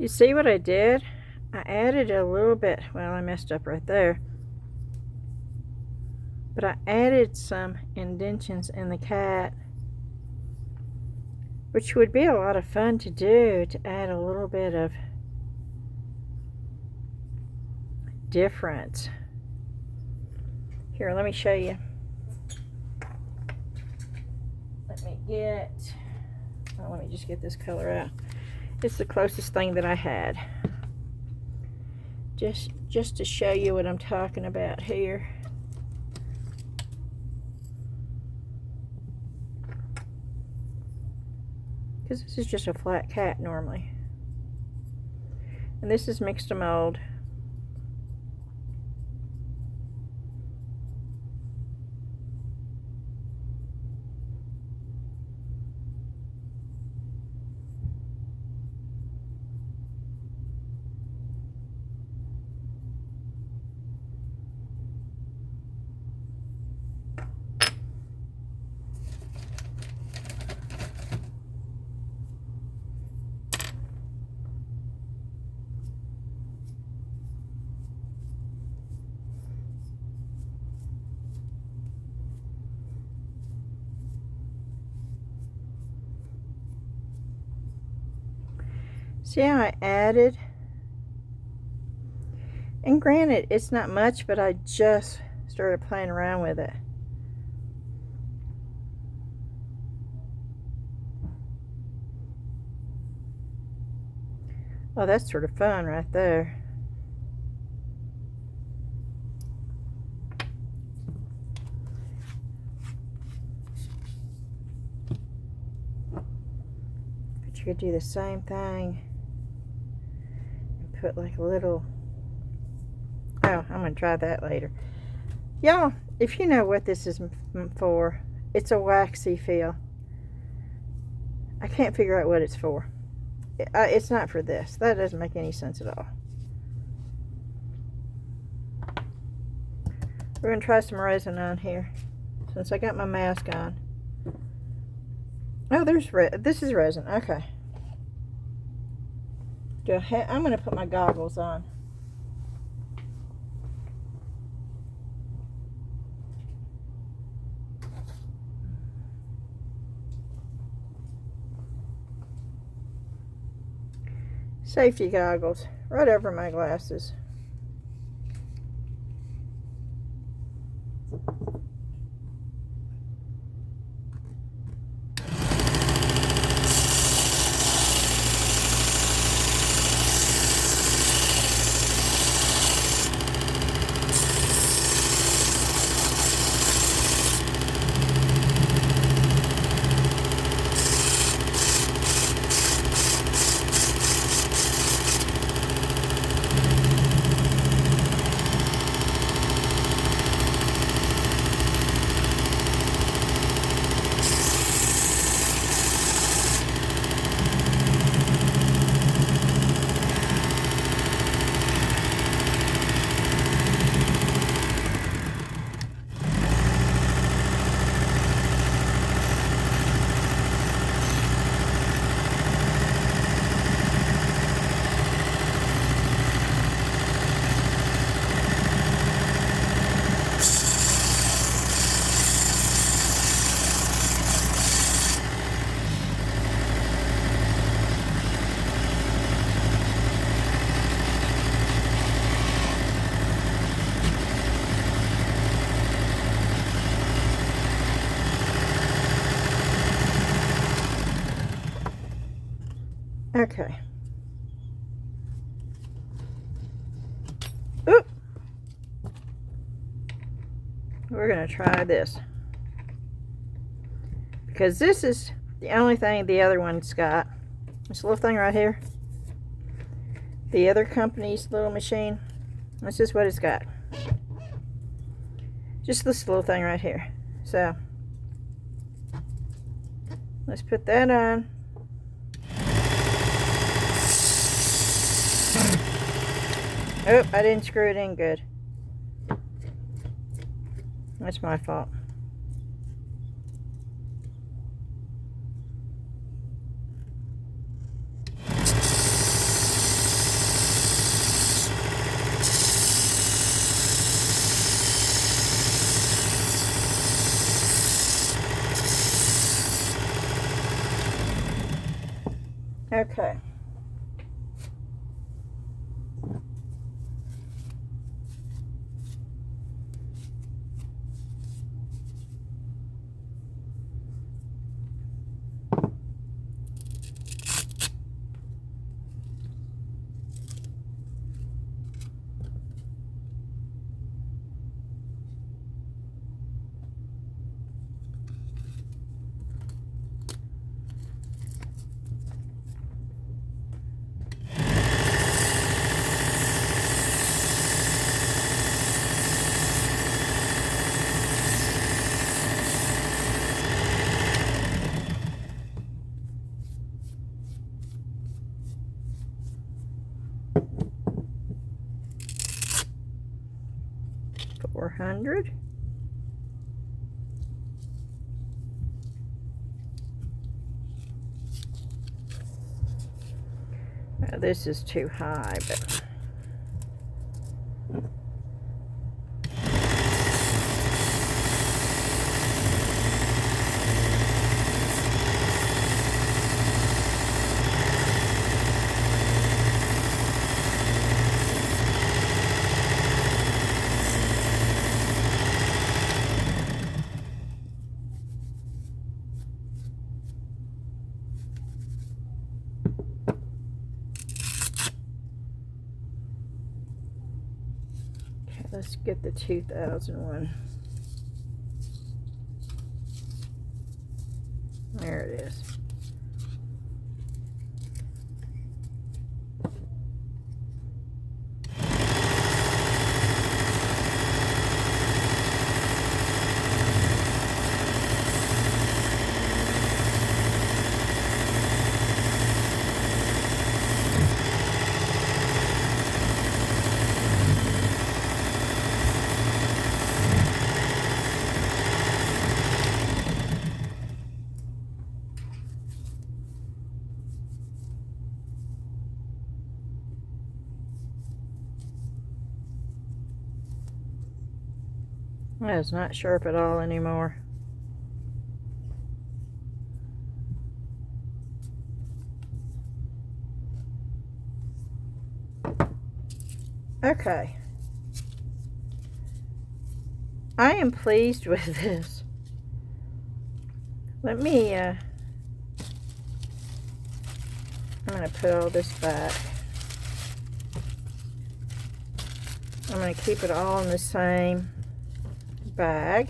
You see what I did? I added a little bit, well, I messed up right there, but I added some indentions in the cat, which would be a lot of fun to do, to add a little bit of difference. Here, let me show you. Let me just get this color out. It's the closest thing that I had. Just to show you what I'm talking about here. Because this is just a flat cat normally. And this is mixed to mold. See how I added? And granted, it's not much, but I just started playing around with it. Oh, that's sort of fun right there. But you could do the same thing. Put like a little, oh, I'm gonna try that later. Y'all, if you know what this is for, it's a waxy feel. I can't figure out what it's for. It's not for this. That doesn't make any sense at all. We're gonna try some resin on here since I got my mask on. Oh, this is resin. Okay. I'm going to put my goggles on. Safety goggles right over my glasses. Okay. Oop. We're going to try this. Because this is the only thing the other one's got. This little thing right here. The other company's little machine. This is what it's got. Just this little thing right here. So, let's put that on. Oh, I didn't screw it in good. That's my fault. Okay. $400. Now, this is too high, but let's get the 2001. There it is. Well, it's not sharp at all anymore. Okay. I am pleased with this. Let me, I'm going to put all this back. I'm going to keep it all in the same bag.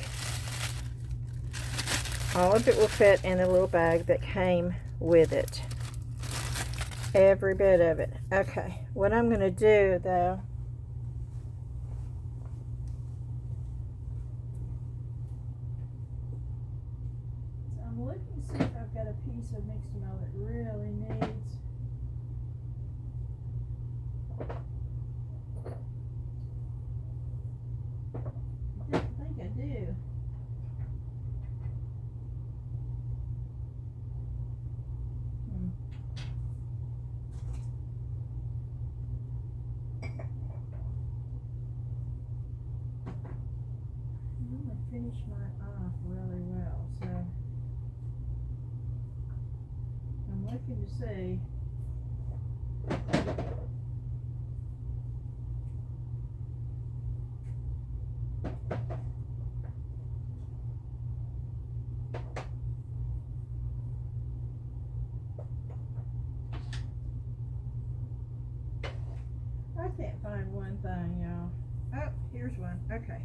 All of it will fit in the little bag that came with it. Every bit of it. Okay, what I'm going to do though, so I'm looking to see if I've got a piece of mixed metal that really needs. I think I do. I'm going to finish mine off really well, so I'm looking to see. I can't find one thing, y'all. Oh, here's one. Okay.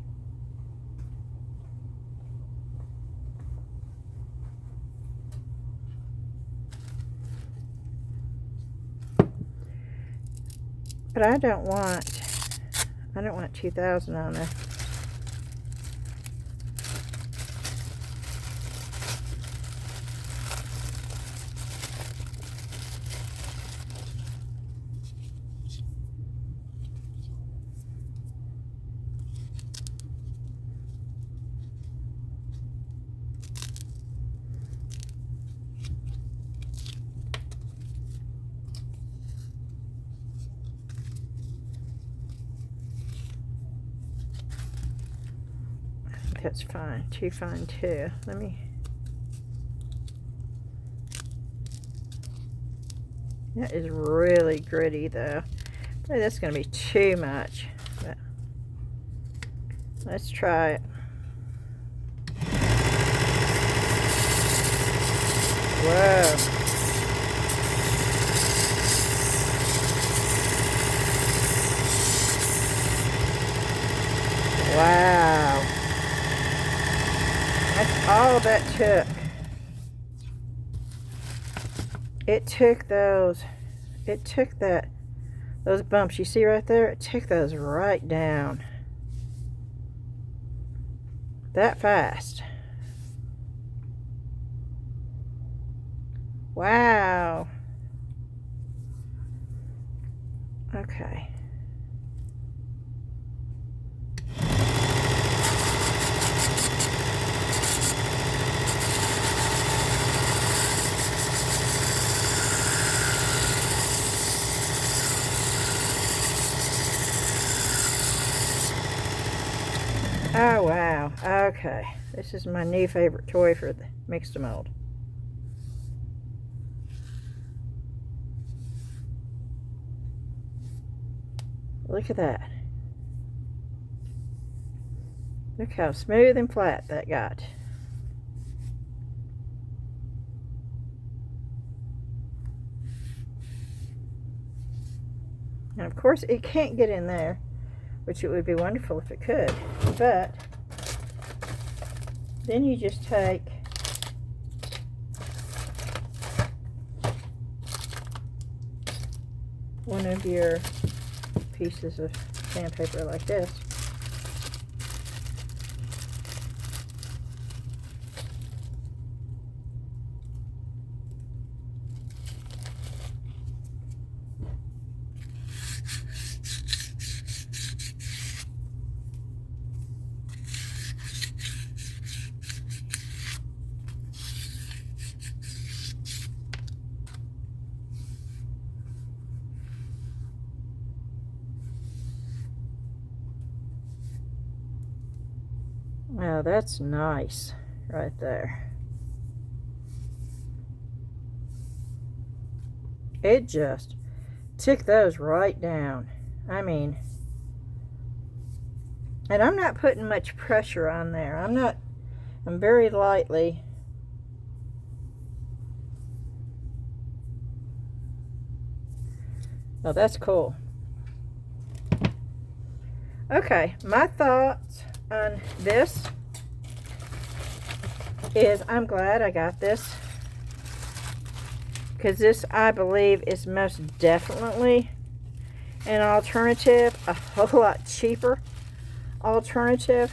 But I don't want 2000 on there. That's fine, too fine too. Let me. That is really gritty though. Maybe that's going to be too much. But let's try it. Whoa. Wow. That's all that took. It took those. It took those bumps you see right there. It took those right down. That fast. Wow. Okay. Oh wow. Okay. This is my new favorite toy for the mix to mold. Look at that. Look how smooth and flat that got. And of course it can't get in there, which it would be wonderful if it could. But then you just take one of your pieces of sandpaper like this. Wow, that's nice right there. It just took those right down. I mean, and I'm not putting much pressure on there. I'm very lightly. Oh, that's cool. Okay, my thoughts on this is I'm glad I got this, because this, I believe, is most definitely an alternative, a whole lot cheaper alternative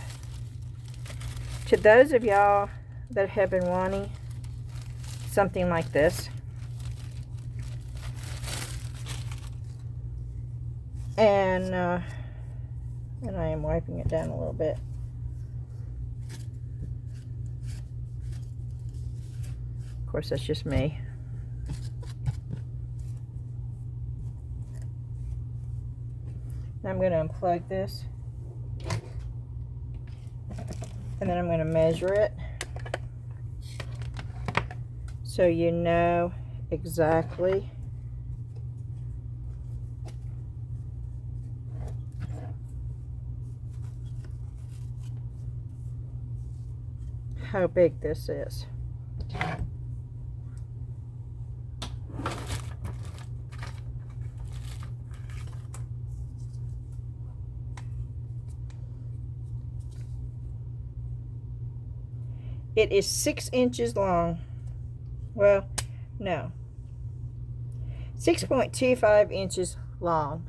to those of y'all that have been wanting something like this. And I am wiping it down a little bit. Of course, that's just me. I'm going to unplug this. And then I'm going to measure it, so you know exactly how big this is. It is 6 inches long. Well, no. 6.25 inches long.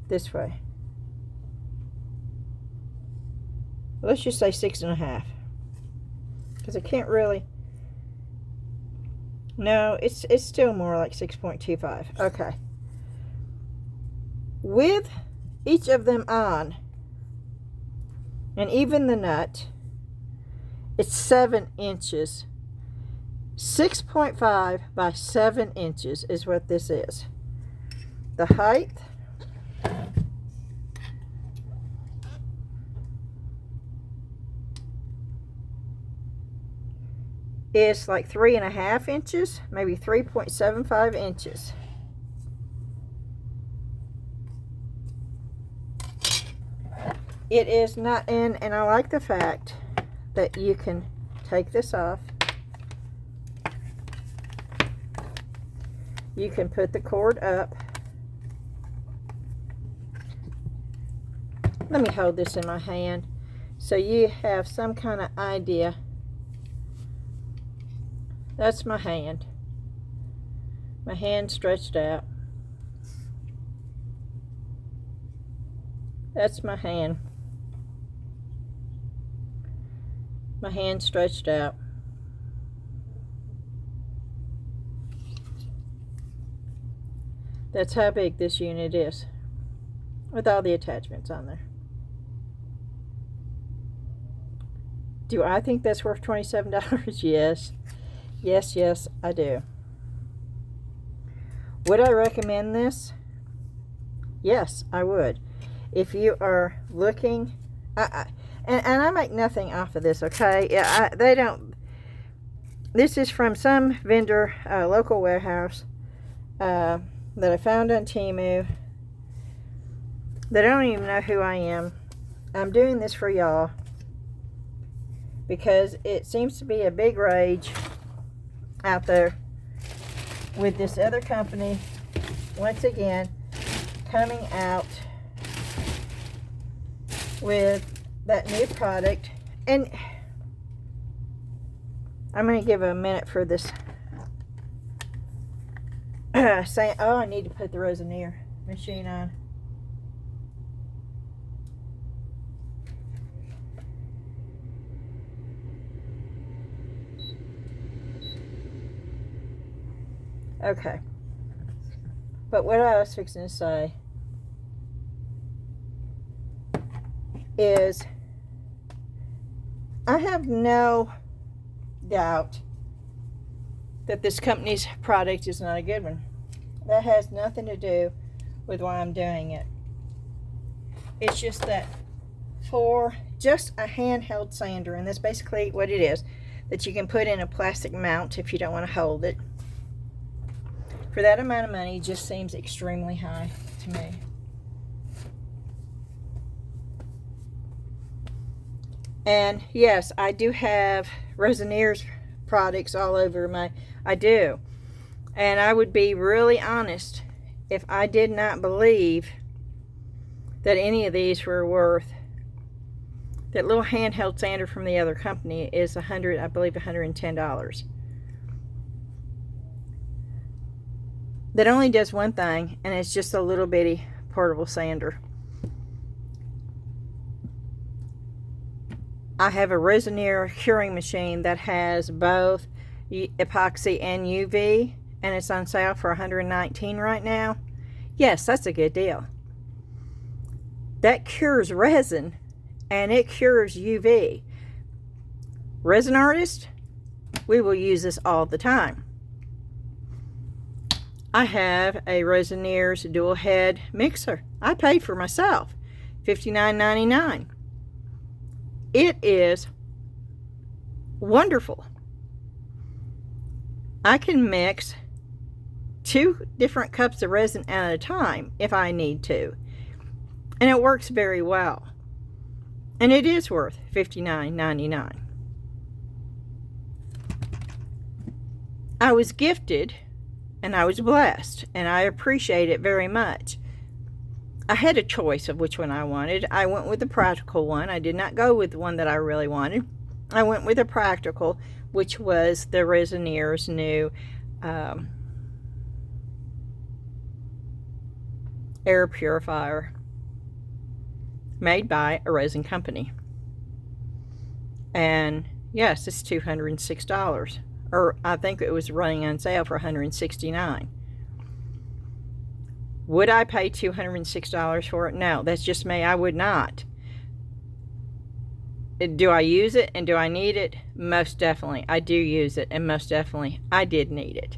This way. Well, let's just say 6.5. Because I can't really. No, it's still more like 6.25. Okay. With each of them on, and even the nut, it's 7 inches. 6.5 by 7 inches is what this is. The height is like 3.5 inches, maybe 3.75 inches. It is not in, and I like the fact that you can take this off. You can put the cord up. Let me hold this in my hand so you have some kind of idea. That's my hand. My hand stretched out. That's my hand. My hand stretched out. That's how big this unit is, with all the attachments on there. Do I think that's worth $27? Yes. Yes, yes, I do. Would I recommend this? Yes, I would. If you are looking, and I make nothing off of this, okay? Yeah, they don't. This is from some vendor, local warehouse, that I found on Temu. They don't even know who I am. I'm doing this for y'all because it seems to be a big rage out there with this other company once again coming out with that new product. And I'm going to give a minute for this saying, oh, I need to put the Resin machine on. Okay, but what I was fixing to say is I have no doubt that this company's product is not a good one. That has nothing to do with why I'm doing it. It's just that for just a handheld sander, and that's basically what it is, that you can put in a plastic mount if you don't want to hold it. For that amount of money, just seems extremely high to me. And yes, I do have Resin products all over I do. And I would be really honest if I did not believe that any of these were worth. That little handheld sander from the other company is I believe $110. That only does one thing, and it's just a little bitty portable sander. I have a Resin curing machine that has both epoxy and UV, and it's on sale for $119 right now. Yes, that's a good deal. That cures resin, and it cures UV. Resin artists, we will use this all the time. I have a Resin dual head mixer. I paid for myself, $59.99. It is wonderful. I can mix 2 different cups of resin at a time if I need to. And it works very well. And it is worth $59.99. I was gifted and I was blessed, and I appreciate it very much. I had a choice of which one I wanted. I went with the practical one. I did not go with the one that I really wanted. I went with a practical, which was the Resin new air purifier made by a resin company. And yes, it's $206. Or I think it was running on sale for $169. Would I pay $206 for it? No, that's just me. I would not. Do I use it and do I need it? Most definitely. I do use it, and most definitely I did need it.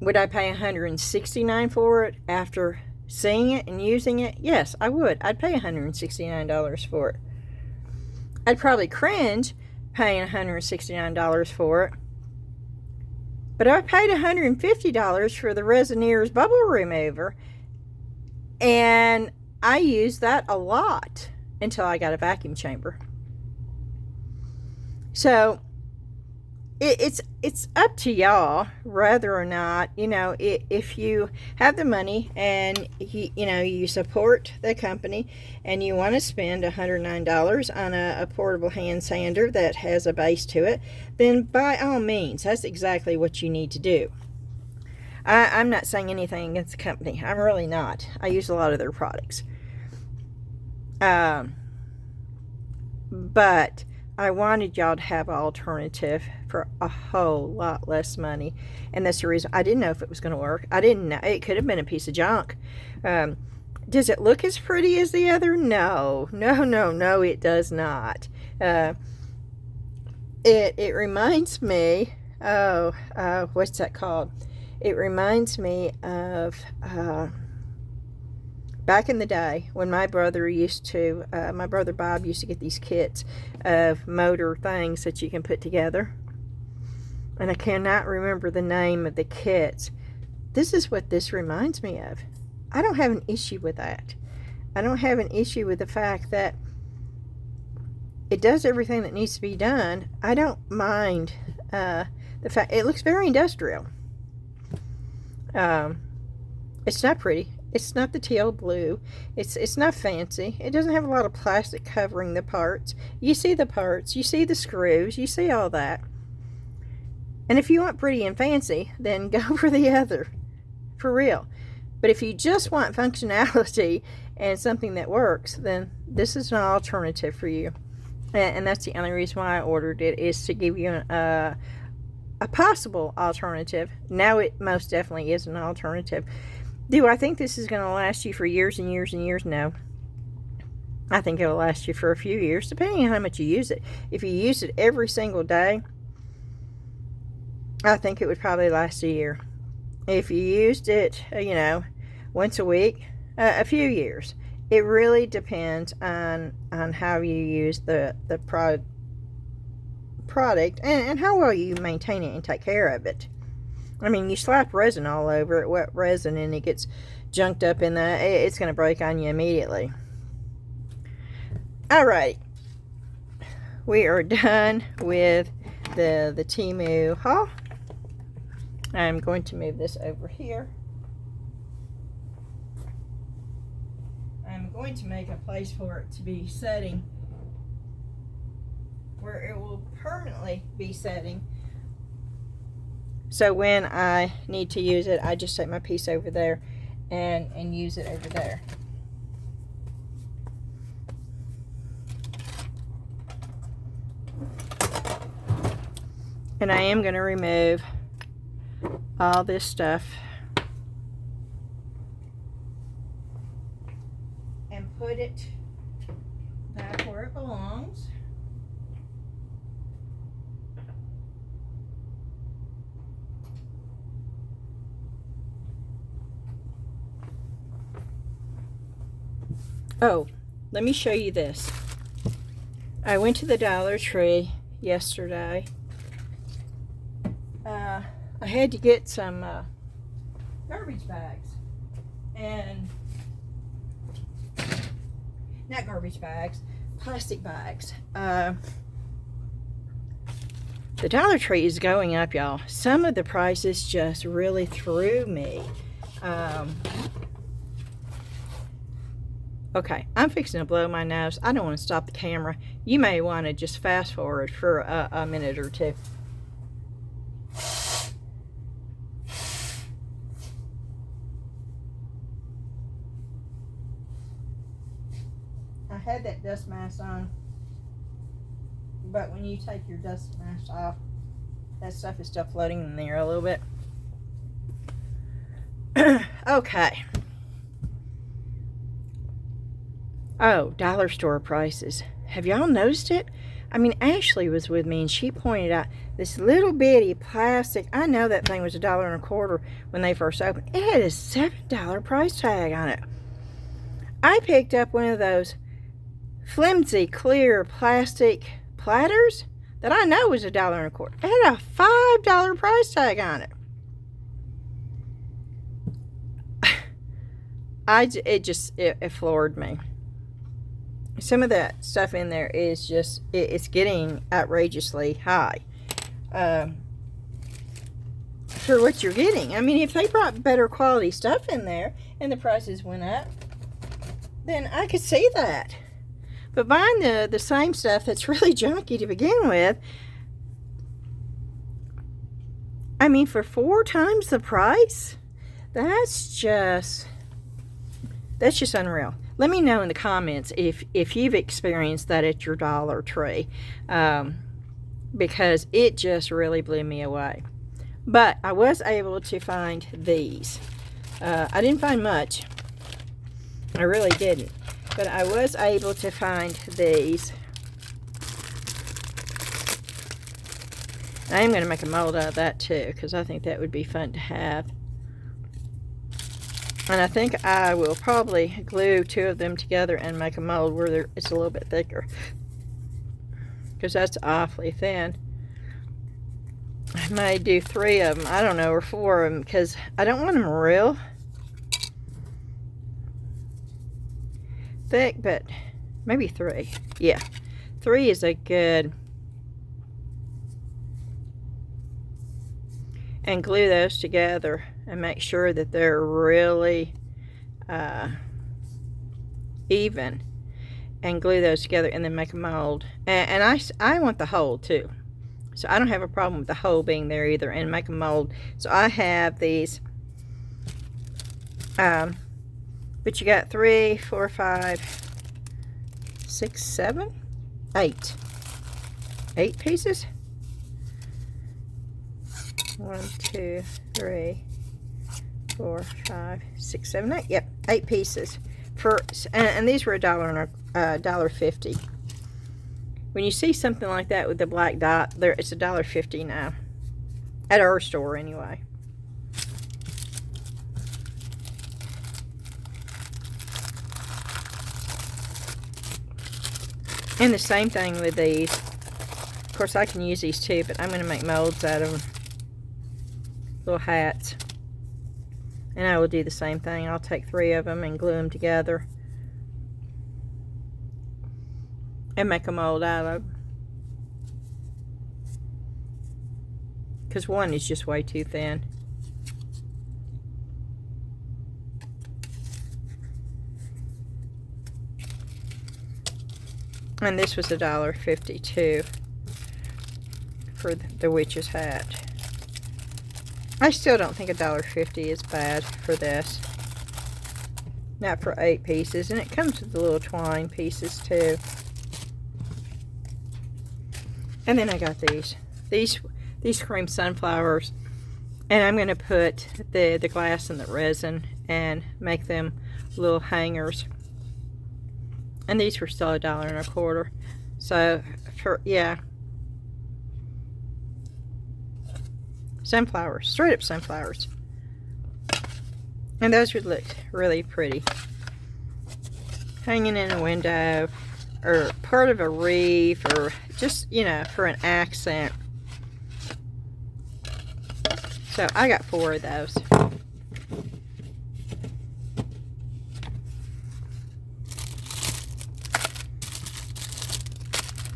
Would I pay $169 for it after seeing it and using it? Yes, I would. I'd pay $169 for it. I'd probably cringe paying $169 for it. But I paid $150 for the Resineer's bubble remover, and I used that a lot until I got a vacuum chamber. So it's up to y'all whether or not, you know, if you have the money and you support the company and you want to spend $109 on a portable hand sander that has a base to it, then by all means, that's exactly what you need to do. I'm not saying anything against the company. I'm really not. I use a lot of their products. But I wanted y'all to have an alternative for a whole lot less money. And that's the reason. I didn't know if it was going to work. I didn't know. It could have been a piece of junk. Does it look as pretty as the other? No. No, it does not. It reminds me, what's that called? It reminds me of back in the day when my brother Bob used to get these kits of motor things that you can put together. And I cannot remember the name of the kits. This is what this reminds me of. I don't have an issue with that. I don't have an issue with the fact that it does everything that needs to be done. I don't mind the fact it looks very industrial. It's not pretty. It's not the teal blue. It's not fancy. It doesn't have a lot of plastic covering the parts. You see the parts. You see the screws. You see all that. And if you want pretty and fancy, then go for the other. For real. But if you just want functionality and something that works, then this is an alternative for you. And that's the only reason why I ordered it, is to give you a possible alternative. Now it most definitely is an alternative. Do I think this is going to last you for years and years and years? No. I think it'll last you for a few years, depending on how much you use it. If you use it every single day, I think it would probably last a year. If you used it, once a week, a few years. It really depends on how you use the product and how well you maintain it and take care of it. I mean, you slap resin all over it, wet resin, and it gets junked up in that, it's going to break on you immediately. Alright, we are done with the Temu haul. I'm going to move this over here. I'm going to make a place for it to be setting, where it will permanently be setting. So when I need to use it, I just take my piece over there and use it over there. And I am going to remove all this stuff and put it back where it belongs. Oh, let me show you this. I went to the Dollar Tree yesterday. I had to get some garbage bags. And not garbage bags, plastic bags. The Dollar Tree is going up, y'all. Some of the prices just really threw me. Okay, I'm fixing to blow my nose. I don't want to stop the camera. You may want to just fast forward for a minute or two. I had that dust mask on, but when you take your dust mask off, that stuff is still floating in there a little bit. Okay. Oh, dollar store prices. Have y'all noticed it? I mean, Ashley was with me and she pointed out this little bitty plastic. I know that thing was $1.25 when they first opened. It had a $7 price tag on it. I picked up one of those flimsy, clear plastic platters that I know was $1.25. It had a $5 price tag on it. It floored me. Some of that stuff in there is just, it's getting outrageously high for what you're getting. I mean, if they brought better quality stuff in there and the prices went up, then I could see that. But buying the same stuff that's really junky to begin with, I mean, for 4 times the price, that's just unreal. Let me know in the comments if you've experienced that at your Dollar Tree, because it just really blew me away. But I was able to find these. I didn't find much. I really didn't. But I was able to find these. I am going to make a mold out of that too, because I think that would be fun to have. And I think I will probably glue 2 of them together and make a mold where it's a little bit thicker, because that's awfully thin. I may do 3 of them, I don't know, or 4 of them, because I don't want them real thick, but maybe 3. Yeah, 3 is a good. And glue those together and make sure that they're really even, and glue those together and then make a mold. And I want the hole too, so I don't have a problem with the hole being there either, and make a mold. So I have these, but you got 3, 4, 5, 6, 7, 8 pieces. 1, 2, 3, 4, 5, 6, 7, 8. Yep, 8 pieces. And these were $1.50. When you see something like that with the black dot, it's $1.50 now, at our store anyway. And the same thing with these. Of course, I can use these too, but I'm going to make molds out of them. Little hats. And I will do the same thing. I'll take 3 of them and glue them together and make a mold out of them, because 1 is just way too thin. And this was $1.52 for the witch's hat. I still don't think $1.50 is bad for this. Not for 8 pieces. And it comes with the little twine pieces too. And then I got these. These cream sunflowers. And I'm going to put the glass and the resin and make them little hangers. And these were still $1.25. So, yeah. Sunflowers, straight up sunflowers. And those would look really pretty, hanging in a window, or part of a wreath, or just, you know, for an accent. So I got 4 of those.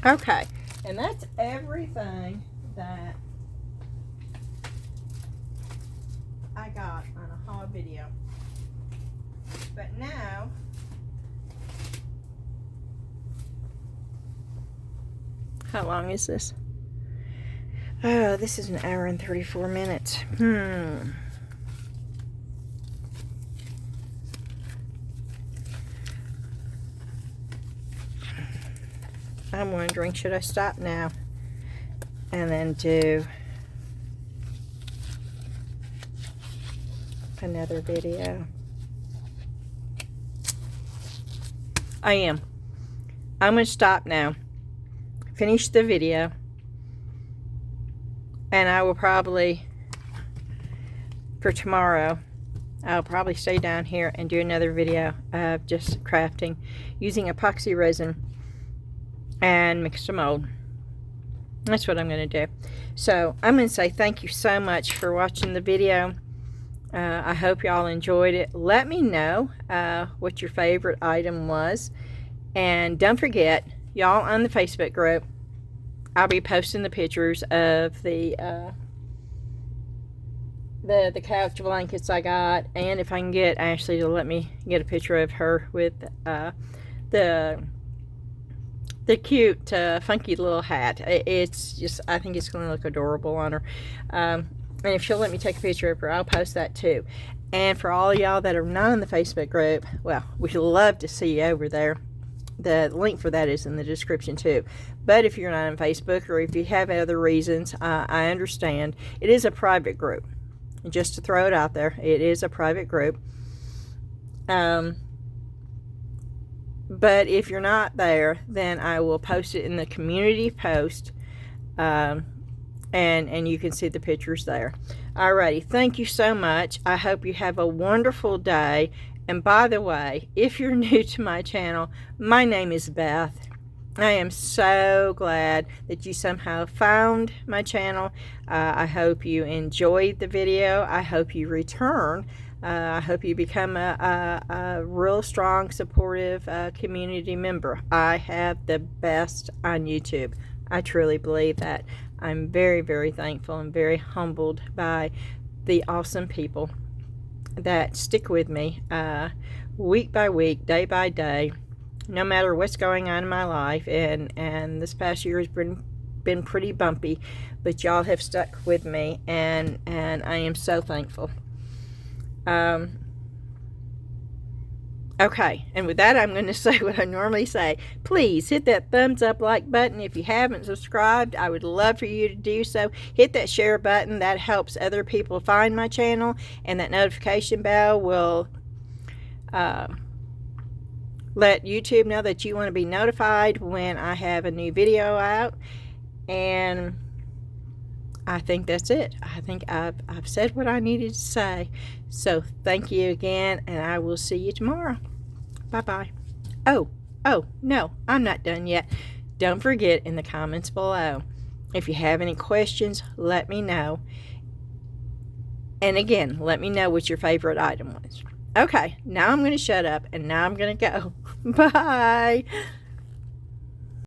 Okay, and that's everything that I got on a haul video. But now, how long is this? Oh, this is 1 hour and 34 minutes. I'm wondering, should I stop now and then do another video? I am. I'm going to stop now, finish the video, and I will probably, for tomorrow, I'll probably stay down here and do another video of just crafting using epoxy resin and mixed mold. That's what I'm going to do. So I'm going to say thank you so much for watching the video. I hope y'all enjoyed it. Let me know what your favorite item was. And don't forget, y'all on the Facebook group, I'll be posting the pictures of the couch blankets I got. And if I can get Ashley to let me get a picture of her with the cute, funky little hat. It's just, I think it's going to look adorable on her. And if she'll let me take a picture of her, I'll post that too. And for all of y'all that are not in the Facebook group, well, we'd love to see you over there. The link for that is in the description too. But if you're not on Facebook, or if you have other reasons, I understand. It is a private group. Just to throw it out there, it is a private group. But if you're not there, then I will post it in the community post, and you can see the pictures there. Alrighty, thank you so much. I hope you have a wonderful day. And by the way, if you're new to my channel, my name is Beth. I am so glad that you somehow found my channel. I hope you enjoyed the video. I hope you return. I hope you become a real strong, supportive community member. I have the best on YouTube. I truly believe that. I'm very, very thankful and very humbled by the awesome people that stick with me week by week, day by day, no matter what's going on in my life. And this past year has been pretty bumpy, but y'all have stuck with me, and I am so thankful. Okay, and with that, I'm going to say what I normally say. Please hit that thumbs up like button. If you haven't subscribed, I would love for you to do so. Hit that share button. That helps other people find my channel, and that notification bell will let YouTube know that you want to be notified when I have a new video out. And I think that's it. I think I've said what I needed to say. So thank you again, and I will see you tomorrow. Bye-bye. Oh, no, I'm not done yet. Don't forget, in the comments below, if you have any questions, let me know. And again, let me know what your favorite item was. Okay, now I'm going to shut up, and now I'm going to go. Bye.